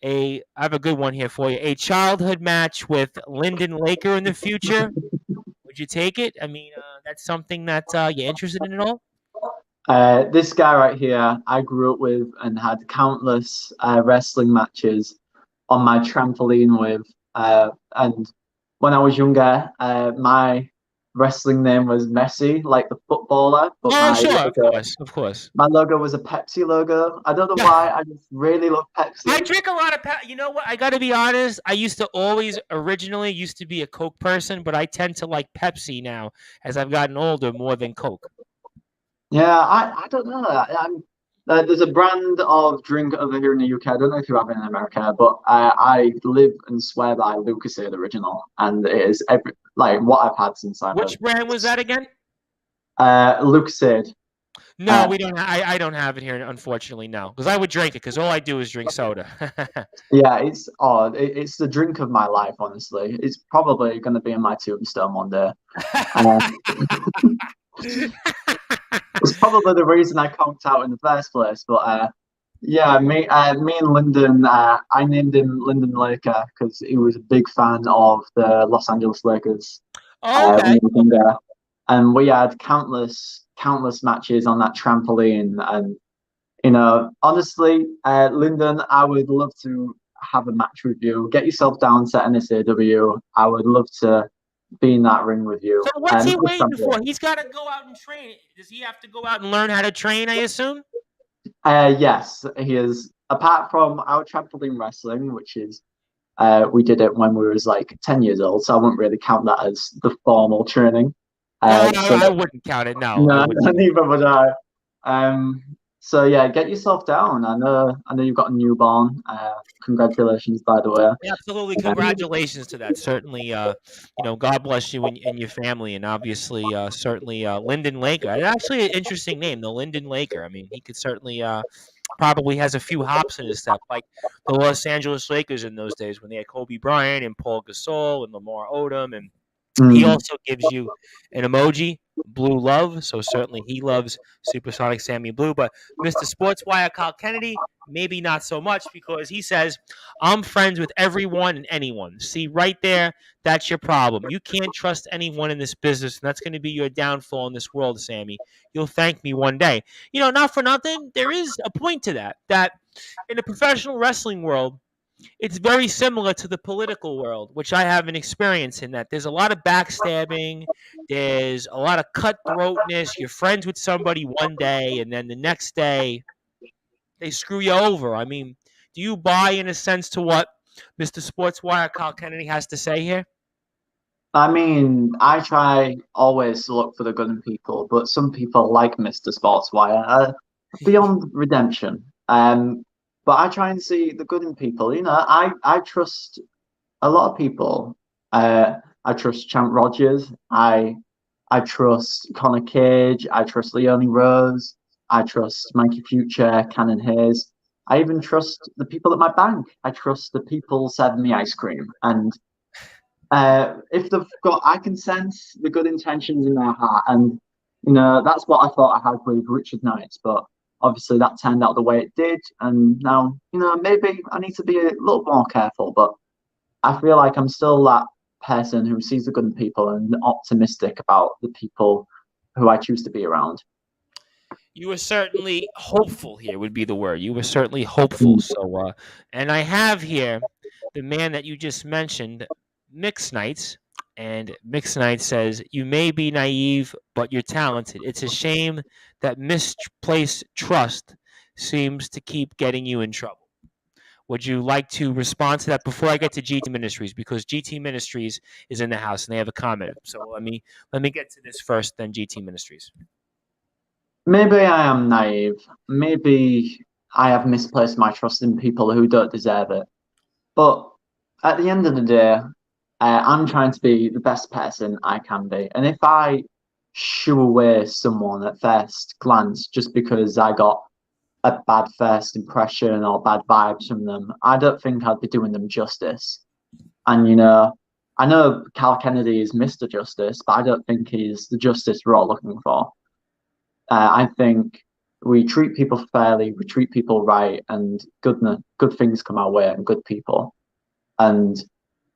[SPEAKER 1] I have a good one here for you. A childhood match with Lyndon Laker in the future. Would you take it? I mean, that's something that you're interested in at all?
[SPEAKER 2] This guy right here, I grew up with and had countless wrestling matches on my trampoline with. And when I was younger, my wrestling name was Messi, like the footballer. But
[SPEAKER 1] sure, of course.
[SPEAKER 2] My logo was a Pepsi logo. I don't know why. I just really love Pepsi.
[SPEAKER 1] I drink a lot of Pepsi. You know what? I got to be honest. I used to originally used to be a Coke person, but I tend to like Pepsi now as I've gotten older more than Coke.
[SPEAKER 2] Yeah, I don't know. There's a brand of drink over here in the UK. I don't know if you have it in America, but I live and swear by Lucasade Original, and it is what I've had since I.
[SPEAKER 1] Which brand was that again?
[SPEAKER 2] Lucasade.
[SPEAKER 1] No, we don't. I don't have it here, unfortunately. No, because I would drink it because all I do is drink soda.
[SPEAKER 2] Yeah, it's odd. It's the drink of my life, honestly. It's probably going to be in my tombstone one day. It's probably the reason I conked out in the first place. But yeah, me and Lyndon, I named him Lyndon Laker because he was a big fan of the Los Angeles Lakers.
[SPEAKER 1] Oh, okay.
[SPEAKER 2] And we had countless matches on that trampoline. And honestly, Lyndon, I would love to have a match with you. Get yourself down to NSAW. I would love to be in that ring with you.
[SPEAKER 1] So what's he waiting for? He's got to go out and train. Does he have to go out and learn how to train, I assume?
[SPEAKER 2] Yes, he is. Apart from our trampoline wrestling, which is we did it when we was like 10 years old, so I wouldn't really count that as the formal training.
[SPEAKER 1] I wouldn't count it. No,
[SPEAKER 2] neither would I. So yeah, get yourself down. I know you've got a newborn. Congratulations, by the way.
[SPEAKER 1] Absolutely,
[SPEAKER 2] Yeah.
[SPEAKER 1] congratulations to that. Certainly, God bless you and your family, and obviously, certainly, Lyndon Laker. And actually, an interesting name, the Lyndon Laker. I mean, he could certainly probably has a few hops in his step, like the Los Angeles Lakers in those days when they had Kobe Bryant and Paul Gasol and Lamar Odom, and he
[SPEAKER 2] Mm.
[SPEAKER 1] also gives you an emoji, blue love. So certainly he loves Supersonic Sammy Blue. But Mr. Sportswire Kyle Kennedy, maybe not so much because he says, I'm friends with everyone and anyone. See, right there, that's your problem. You can't trust anyone in this business, and that's going to be your downfall in this world, Sammy. You'll thank me one day. Not for nothing, there is a point to that in the professional wrestling world, it's very similar to the political world, which I have an experience in that there's a lot of backstabbing, there's a lot of cutthroatness. You're friends with somebody one day, and then the next day they screw you over. I mean, do you buy, in a sense, to what Mr. Sportswire Kyle Kennedy has to say here?
[SPEAKER 2] I mean, I try always to look for the good in people, but some people, like Mr. Sportswire, are beyond redemption. But I try and see the good in people. I trust a lot of people. I trust Champ Rogers. I trust Connor Cage. I trust Leonie Rose. I trust Mikey Future, Cannon Hayes. I even trust the people at my bank. I trust the people serving me ice cream. And if they've got, I can sense the good intentions in their heart. And, that's what I thought I had with Richard Knight. But obviously that turned out the way it did. And now, maybe I need to be a little more careful. But I feel like I'm still that person who sees the good in people and optimistic about the people who I choose to be around.
[SPEAKER 1] You were certainly hopeful here, would be the word. You were certainly hopeful. So, and I have here the man that you just mentioned, Mix Knights. And Mix Knight says, you may be naive, but you're talented. It's a shame that misplaced trust seems to keep getting you in trouble. Would you like to respond to that before I get to GT Ministries? Because GT Ministries is in the house and they have a comment. So let me get to this first, then GT Ministries.
[SPEAKER 2] Maybe I am naive. Maybe I have misplaced my trust in people who don't deserve it. But at the end of the day, I'm trying to be the best person I can be. And if I shoo away someone at first glance just because I got a bad first impression or bad vibes from them, I don't think I'd be doing them justice. And, I know Cal Kennedy is Mr. Justice, but I don't think he's the justice we're all looking for. I think we treat people fairly, we treat people right, and good things come our way and good people. And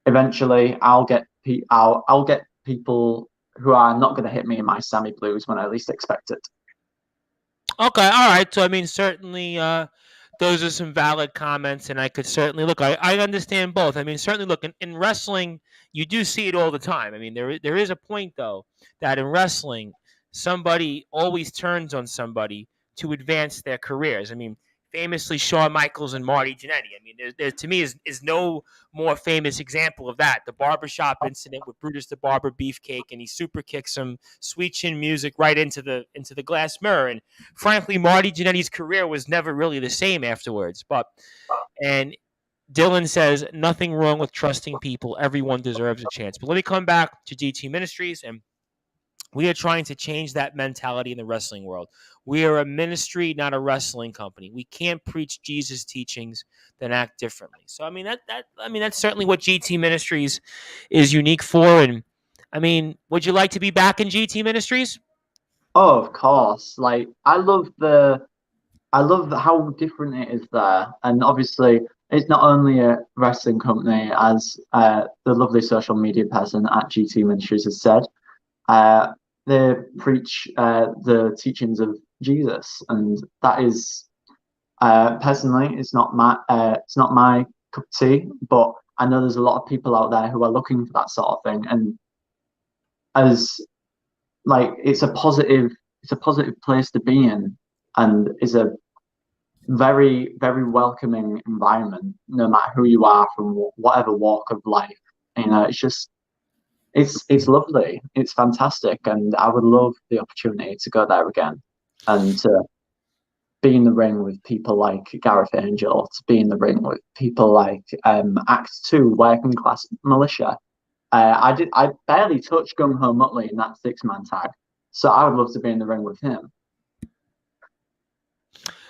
[SPEAKER 2] eventually, I'll get people who are not going to hit me in my Sammy Blues when I least expect it.
[SPEAKER 1] Okay, all right. So I mean, certainly, those are some valid comments, and I could certainly look. I understand both. I mean, certainly, look in wrestling, you do see it all the time. I mean, there is a point though that in wrestling, somebody always turns on somebody to advance their careers. I mean, famously, Shawn Michaels and Marty Jannetty. I mean, there to me is no more famous example of that. The barbershop incident with Brutus the Barber Beefcake, and he super kicks him, sweet chin music right into the glass mirror. And frankly, Marty Jannetty's career was never really the same afterwards. And Dylan says nothing wrong with trusting people. Everyone deserves a chance. But let me come back to GT Ministries, and we are trying to change that mentality in the wrestling world. We are a ministry, not a wrestling company. We can't preach Jesus' teachings, then act differently. So I mean that's certainly what GT Ministries is unique for. And I mean, would you like to be back in GT Ministries?
[SPEAKER 2] Oh, of course. Like I love how different it is there, and obviously it's not only a wrestling company, as the lovely social media person at GT Ministries has said. Uh, they preach the teachings of Jesus, and that is personally it's not my cup of tea. But I know there's a lot of people out there who are looking for that sort of thing, and as like it's a positive place to be in, and is a very very welcoming environment, no matter who you are from whatever walk of life. It's just it's lovely, it's fantastic, and I would love the opportunity to go there again and to be in the ring with people like Gareth Angel, to be in the ring with people like Act 2, Working Class Militia. I barely touched Gung Ho Muttley in that 6-man tag, so I would love to be in the ring with him.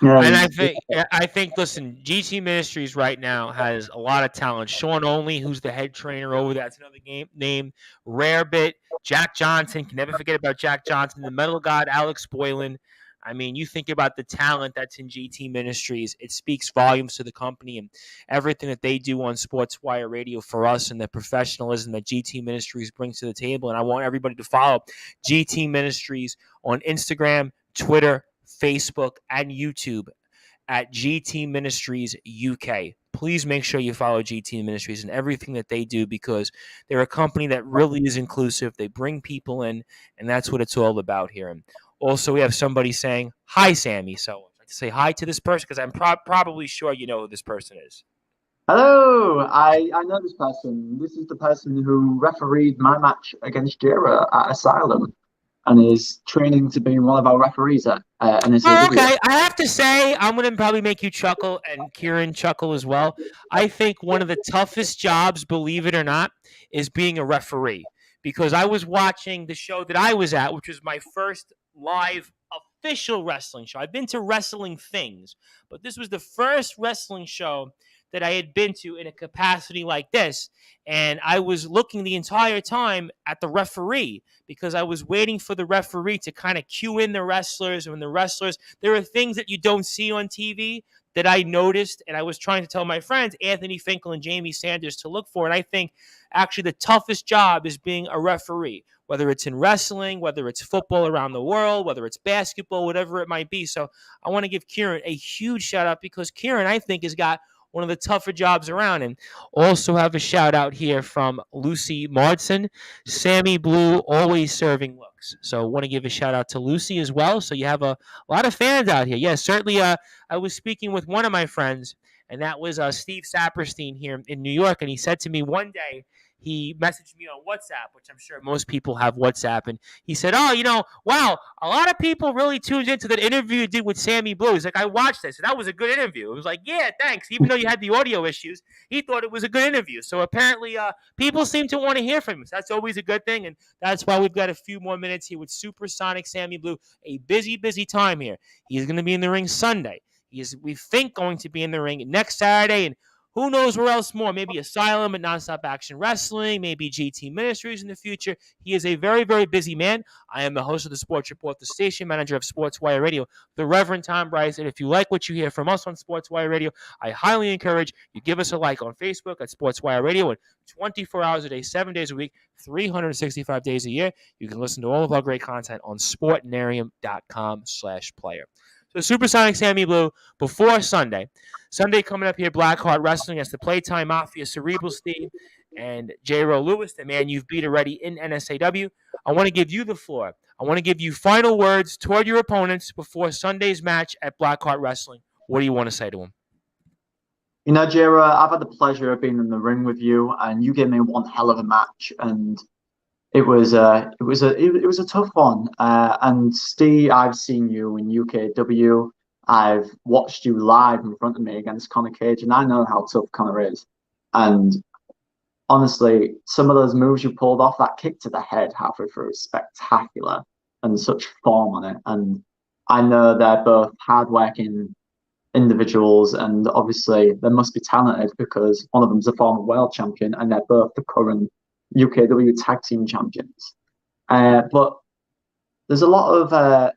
[SPEAKER 1] And I think, listen, GT Ministries right now has a lot of talent. Sean Only, who's the head trainer over there, that's another name. Rarebit, Jack Johnson, can never forget about Jack Johnson, the Metal God, Alex Boylan. I mean, you think about the talent that's in GT Ministries, it speaks volumes to the company and everything that they do on Sportswire Radio for us and the professionalism that GT Ministries brings to the table. And I want everybody to follow GT Ministries on Instagram, Twitter, Facebook, and YouTube at GT Ministries UK. Please make sure you follow GT Ministries and everything that they do, because they're a company that really is inclusive. They bring people in, and that's what it's all about here. And also, we have somebody saying, hi, Sammy. So I'd like to say hi to this person, because I'm probably sure you know who this person is.
[SPEAKER 2] Hello, I know this person. This is the person who refereed my match against Jira at Asylum and is training to be one of our referees at NSAW.
[SPEAKER 1] Oh, okay. I have to say, I'm going to probably make you chuckle and Kieran chuckle as well. I think one of the toughest jobs, believe it or not, is being a referee. Because I was watching the show that I was at, which was my first live official wrestling show. I've been to wrestling things, but this was the first wrestling show that I had been to in a capacity like this. And I was looking the entire time at the referee, because I was waiting for the referee to kind of cue in the wrestlers. And there are things that you don't see on TV that I noticed, and I was trying to tell my friends, Anthony Finkel and Jamie Sanders, to look for. And I think actually the toughest job is being a referee, whether it's in wrestling, whether it's football around the world, whether it's basketball, whatever it might be. So I want to give Kieran a huge shout out, because Kieran, I think, has got one of the tougher jobs around. And also have a shout out here from Lucy Marsden. Sammy Blue, always serving looks. So I want to give a shout out to Lucy as well. So you have a lot of fans out here. Yes, certainly. I was speaking with one of my friends, and that was Steve Saperstein here in New York. And he said to me one day, he messaged me on WhatsApp, which I'm sure most people have WhatsApp, and he said, oh, wow, a lot of people really tuned into that interview you did with Sammy Blue. He's like, I watched this, and that was a good interview. It was like, yeah, thanks. Even though you had the audio issues, he thought it was a good interview. So apparently people seem to want to hear from him. So that's always a good thing, and that's why we've got a few more minutes here with Supersonic Sammy Blue. A busy, busy time here. He's going to be in the ring Sunday. He is, we think, going to be in the ring next Saturday, and who knows where else more? Maybe Asylum and Nonstop Action Wrestling, maybe GT Ministries in the future. He is a very, very busy man. I am the host of the Sports Report, the station manager of Sportswire Radio, the Reverend Tom Bryce. And if you like what you hear from us on Sportswire Radio, I highly encourage you give us a like on Facebook at Sportswire Radio. And 24 hours a day, 7 days a week, 365 days a year, you can listen to all of our great content on sportnarium.com/player. So Supersonic Sammy Blue before Sunday. Sunday coming up here, Blackheart Wrestling as the Playtime Mafia, Cerebral Steve, and J-Ro Lewis, the man you've beat already in NSAW. I want to give you the floor. I want to give you final words toward your opponents before Sunday's match at Blackheart Wrestling. What do you want to say to them?
[SPEAKER 2] You know, J-Ro, I've had the pleasure of being in the ring with you, and you gave me one hell of a match, and it was a tough one. And Steve, I've seen you in UKW. I've watched you live in front of me against Conor Cage, and I know how tough Conor is. And honestly, some of those moves you pulled off, that kick to the head halfway through, is spectacular and such form on it. And I know they're both hardworking individuals, and obviously they must be talented, because one of them's a former world champion, and they're both the current UKW tag team champions. But there's a lot of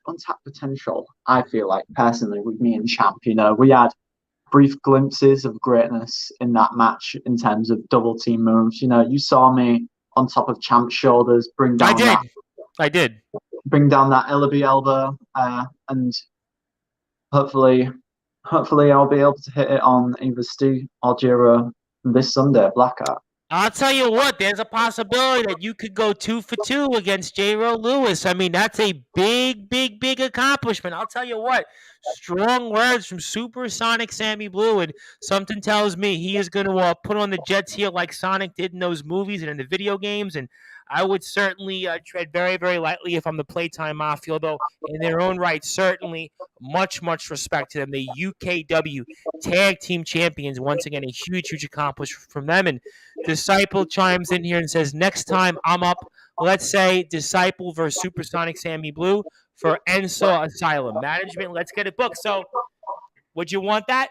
[SPEAKER 2] untapped potential, I feel like, personally, with me and Champ. You know, we had brief glimpses of greatness in that match in terms of double team moves. You know, you saw me on top of Champ's shoulders bring down
[SPEAKER 1] I did.
[SPEAKER 2] Bring down that Ellaby elbow, and hopefully I'll be able to hit it on either Steve or Jiro this Sunday at Blackheart.
[SPEAKER 1] I'll tell you what, there's a possibility that you could go 2 for 2 against J-Ro Lewis. I mean, that's a big, big, big accomplishment. I'll tell you what, strong words from Supersonic Sammy Blue, and something tells me he is going to put on the Jets heel like Sonic did in those movies and in the video games, and I would certainly tread very, very lightly if I'm the Playtime Mafia, although in their own right, certainly much, much respect to them. The UKW Tag Team Champions, once again, a huge, huge accomplishment from them. And Disciple chimes in here and says, next time I'm up, let's say Disciple versus Supersonic Sammy Blue for NSAW Asylum. Management, let's get it booked. So, would you want that?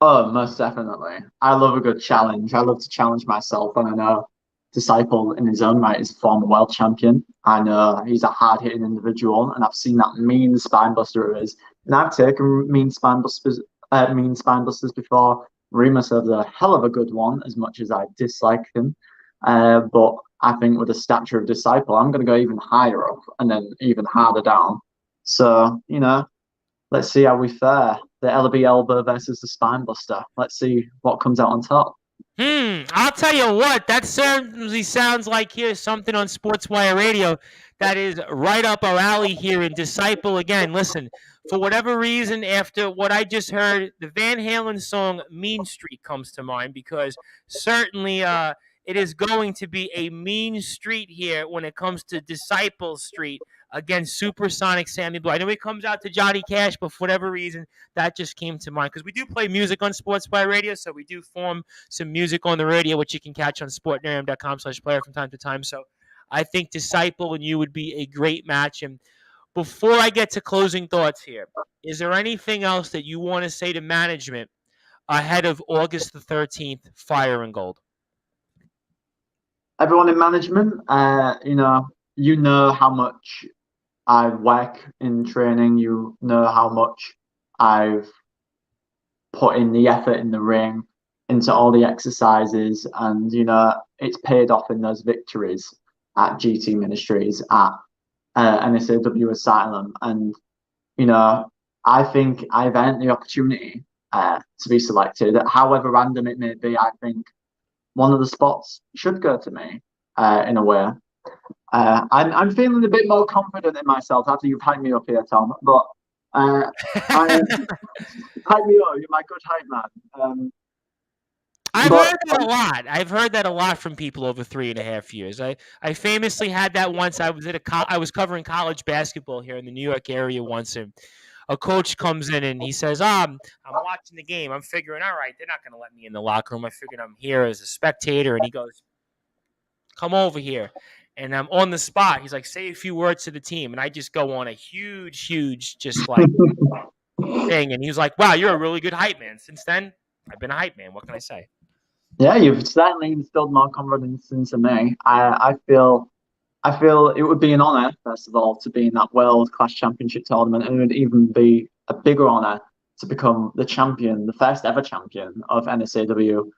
[SPEAKER 2] Oh, most definitely. I love a good challenge. I love to challenge myself, and I know Disciple in his own right is a former world champion. I know he's a hard-hitting individual, and I've seen that mean spine buster of his. And I've taken mean spine busters before. Remus is a hell of a good one, as much as I dislike him. But I think with the stature of Disciple, I'm going to go even higher up and then even harder down. So, let's see how we fare. The LB elbow versus the spine buster. Let's see what comes out on top.
[SPEAKER 1] I'll tell you what, that certainly sounds like here's something on Sportswire Radio that is right up our alley here in Disciple. Again, listen, for whatever reason, after what I just heard, the Van Halen song Mean Street comes to mind, because certainly it is going to be a mean street here when it comes to Disciple Street against Supersonic Sammy Blue. I know he comes out to Johnny Cash, but for whatever reason, that just came to mind, because we do play music on Sportswire Radio, so we do form some music on the radio, which you can catch on sportnarium.com/player from time to time. So I think Disciple and you would be a great match. And before I get to closing thoughts here, is there anything else that you want to say to management ahead of August the 13th, Fire and Gold?
[SPEAKER 2] Everyone in management, you know how much I work in training. You know how much I've put in the effort in the ring, into all the exercises, and it's paid off in those victories at GT Ministries, at NSAW Asylum. And I think I've earned the opportunity to be selected, however random it may be. I think one of the spots should go to me in a way. I'm feeling a bit more confident in myself after you've hyped me up here, Tom. But hype me up. You're my good hype man.
[SPEAKER 1] I've heard that a lot. I've heard that a lot from people over 3.5 years. I famously had that once. I was covering college basketball here in the New York area once, and a coach comes in and he says, I'm watching the game. I'm figuring, all right, they're not going to let me in the locker room. I figured I'm here as a spectator. And he goes, come over here. And I'm on the spot. He's like, say a few words to the team. And I just go on a huge, just like thing. And he was like, wow, you're a really good hype man. Since then, I've been a hype man. What can I say?
[SPEAKER 2] Yeah, you've certainly instilled more confidence into me. I feel it would be an honor, first of all, to be in that World Class Championship tournament, and it would even be a bigger honor to become the champion, the first ever champion of NSAW.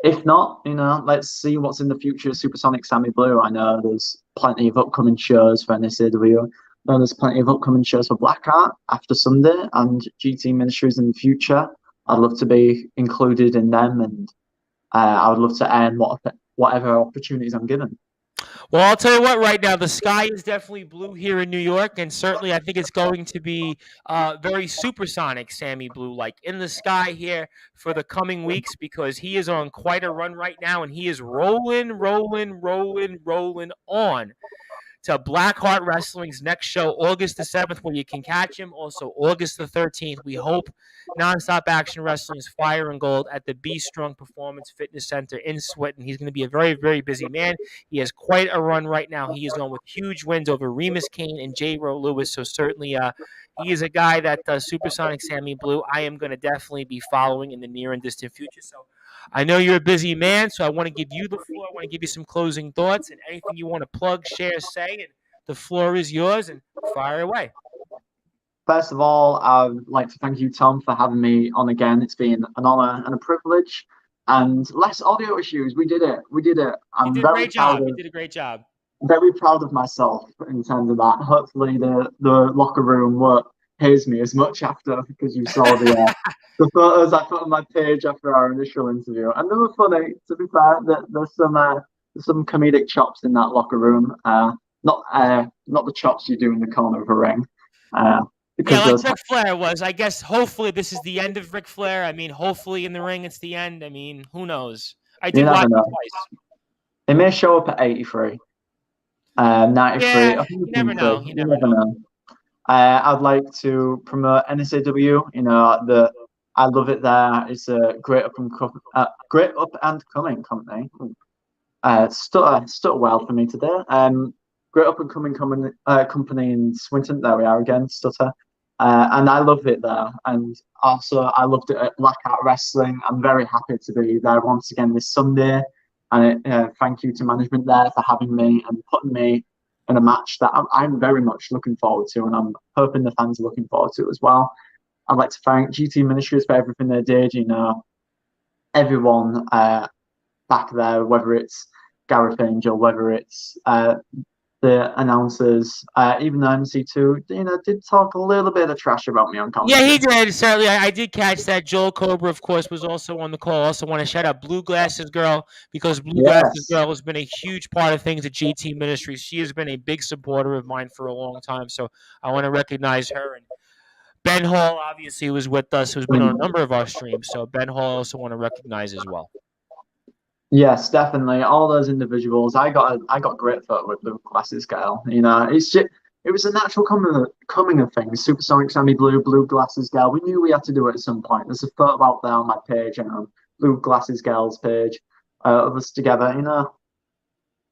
[SPEAKER 2] If not, let's see what's in the future of Supersonic Sammy Blue. I know there's plenty of upcoming shows for NSAW. I know there's plenty of upcoming shows for Blackheart after Sunday and GT Ministries in the future. I'd love to be included in them, and I would love to earn whatever opportunities I'm given.
[SPEAKER 1] Well, I'll tell you what, right now, the sky is definitely blue here in New York, and certainly I think it's going to be very Supersonic Sammy Blue, like in the sky here for the coming weeks, because he is on quite a run right now, and he is rolling on to Blackheart Wrestling's next show, August the 7th, where you can catch him. Also, August the 13th, we hope Nonstop Action Wrestling's Fire and Gold at the Be Strong Performance Fitness Center in Swinton. He's going to be a very, very busy man. He has quite a run right now. He is going with huge wins over Remus Kane and J. Rowe Lewis. So certainly he is a guy that Supersonic Sammy Blue, I am going to definitely be following in the near and distant future. So I know you're a busy man, so I want to give you the floor. I want to give you some closing thoughts and anything you want to plug, share, say, and the floor is yours, and fire away.
[SPEAKER 2] First of all, I'd like to thank you, Tom, for having me on again. It's been an honor and a privilege. And less audio issues. We did it. You did a great
[SPEAKER 1] job.
[SPEAKER 2] Very proud of myself in terms of that. Hopefully the locker room won't haze me as much after, because you saw the photos I put on my page after our initial interview. And they were funny, to be fair. There's some comedic chops in that locker room. Not the chops you do in the corner of a ring.
[SPEAKER 1] Yeah,
[SPEAKER 2] because
[SPEAKER 1] like
[SPEAKER 2] those.
[SPEAKER 1] Ric Flair was. I guess hopefully this is the end of Ric Flair. I mean, hopefully in the ring it's the end. I mean, who knows? I
[SPEAKER 2] You
[SPEAKER 1] did
[SPEAKER 2] never
[SPEAKER 1] watch it
[SPEAKER 2] know.
[SPEAKER 1] twice.
[SPEAKER 2] They may show up at 83, 93,
[SPEAKER 1] Yeah, you never
[SPEAKER 2] 103.
[SPEAKER 1] know. You
[SPEAKER 2] You
[SPEAKER 1] never
[SPEAKER 2] never
[SPEAKER 1] know.
[SPEAKER 2] know. I'd like to promote NSAW. I love it there. It's a great up and coming company. Stutter well for me today. Great up and coming company in Swinton. There we are again, stutter. And I love it there. And also, I loved it at Blackout Wrestling. I'm very happy to be there once again this Sunday. And thank you to management there for having me and putting me in a match that I'm very much looking forward to. And I'm hoping the fans are looking forward to as well. I'd like to thank GT Ministries for everything they did. Everyone back there, whether it's Gareth Angel, whether it's the announcers, even though MC2, did talk a little bit of trash about me on
[SPEAKER 1] Yeah,
[SPEAKER 2] commentary.
[SPEAKER 1] he did. Certainly, I did catch that. Joel Cobra, of course, was also on the call. Also, want to shout out Blue Glasses Girl because Blue Glasses
[SPEAKER 2] Yes.
[SPEAKER 1] Girl has been a huge part of things at GT Ministries. She has been a big supporter of mine for a long time. So I want to recognize her. And Ben Hall, obviously, was with us, who's been on a number of our streams. So Ben Hall, I also want to recognize as well.
[SPEAKER 2] Yes, definitely. All those individuals. I got great photo with Blue Glasses Girl. It was a natural coming of things. Supersonic Sammy Blue, Blue Glasses Girl. We knew we had to do it at some point. There's a photo out there on my page and on Blue Glasses Girl's page of us together.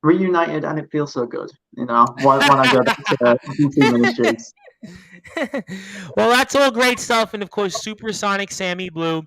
[SPEAKER 2] Reunited, and it feels so good. When I go back to GT Ministries.
[SPEAKER 1] Well, that's all great stuff. And of course, Supersonic Sammy Blue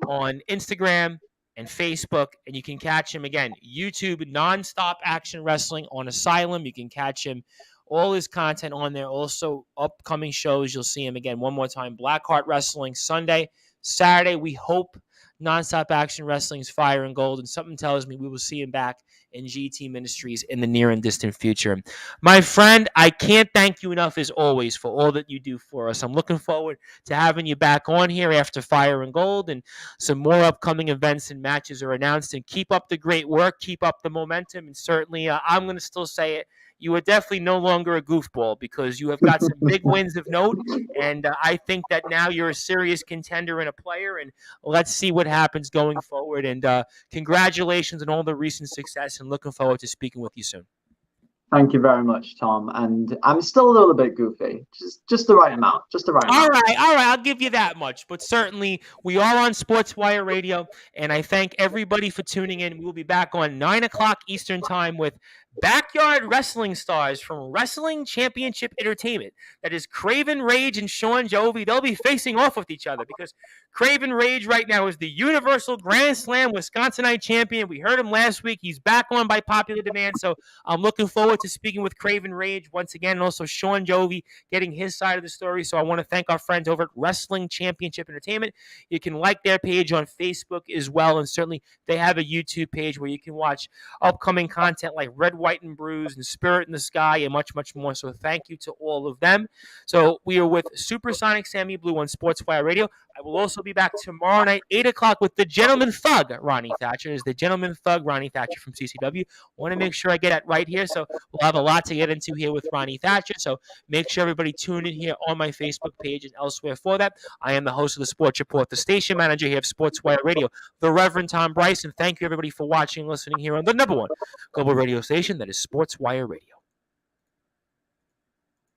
[SPEAKER 1] on Instagram and Facebook. And you can catch him again, YouTube, Nonstop Action Wrestling on Asylum. You can catch him, all his content on there. Also, upcoming shows. You'll see him again one more time. Blackheart Wrestling Sunday. Saturday, we hope Nonstop Action Wrestling's Fire and Gold. And something tells me we will see him back in GT Ministries in the near and distant future. My friend, I can't thank you enough as always for all that you do for us. I'm looking forward to having you back on here after Fire and Gold and some more upcoming events and matches are announced. And keep up the great work, keep up the momentum. And certainly, I'm going to still say it. You are definitely no longer a goofball because you have got some big wins of note. And I think that now you're a serious contender and a player. And let's see what happens going forward. And congratulations on all the recent success and looking forward to speaking with you soon.
[SPEAKER 2] Thank you very much, Tom. And I'm still a little bit goofy, just the right amount, just the right amount.
[SPEAKER 1] All right, I'll give you that much. But certainly, we are on Sportswire Radio, and I thank everybody for tuning in. We will be back on 9 o'clock Eastern Time with Backyard Wrestling Stars from Wrestling Championship Entertainment. That is Craven Rage and Sean Jovi. They'll be facing off with each other because Craven Rage right now is the Universal Grand Slam Wisconsinite champion. We heard him last week. He's back on by popular demand, so I'm looking forward to speaking with Craven Rage once again, and also Sean Jovi getting his side of the story. So I want to thank our friends over at Wrestling Championship Entertainment. You can like their page on Facebook as well, and certainly they have a YouTube page where you can watch upcoming content like Red, White, and Bruised and Spirit in the Sky and much, much more. So thank you to all of them. So we are with Supersonic Sammy Blue on Sportswire Radio. I will also be back tomorrow night, 8 o'clock, with the Gentleman Thug, Ronnie Thatcher. Is the Gentleman Thug, Ronnie Thatcher from CCW. Want to make sure I get it right here. So we'll have a lot to get into here with Ronnie Thatcher. So make sure everybody tune in here on my Facebook page and elsewhere for that. I am the host of the Sports Report, the station manager here of Sportswire Radio, the Reverend Tom Bryce. And thank you, everybody, for watching and listening here on the #1 global radio station that is Sportswire Radio.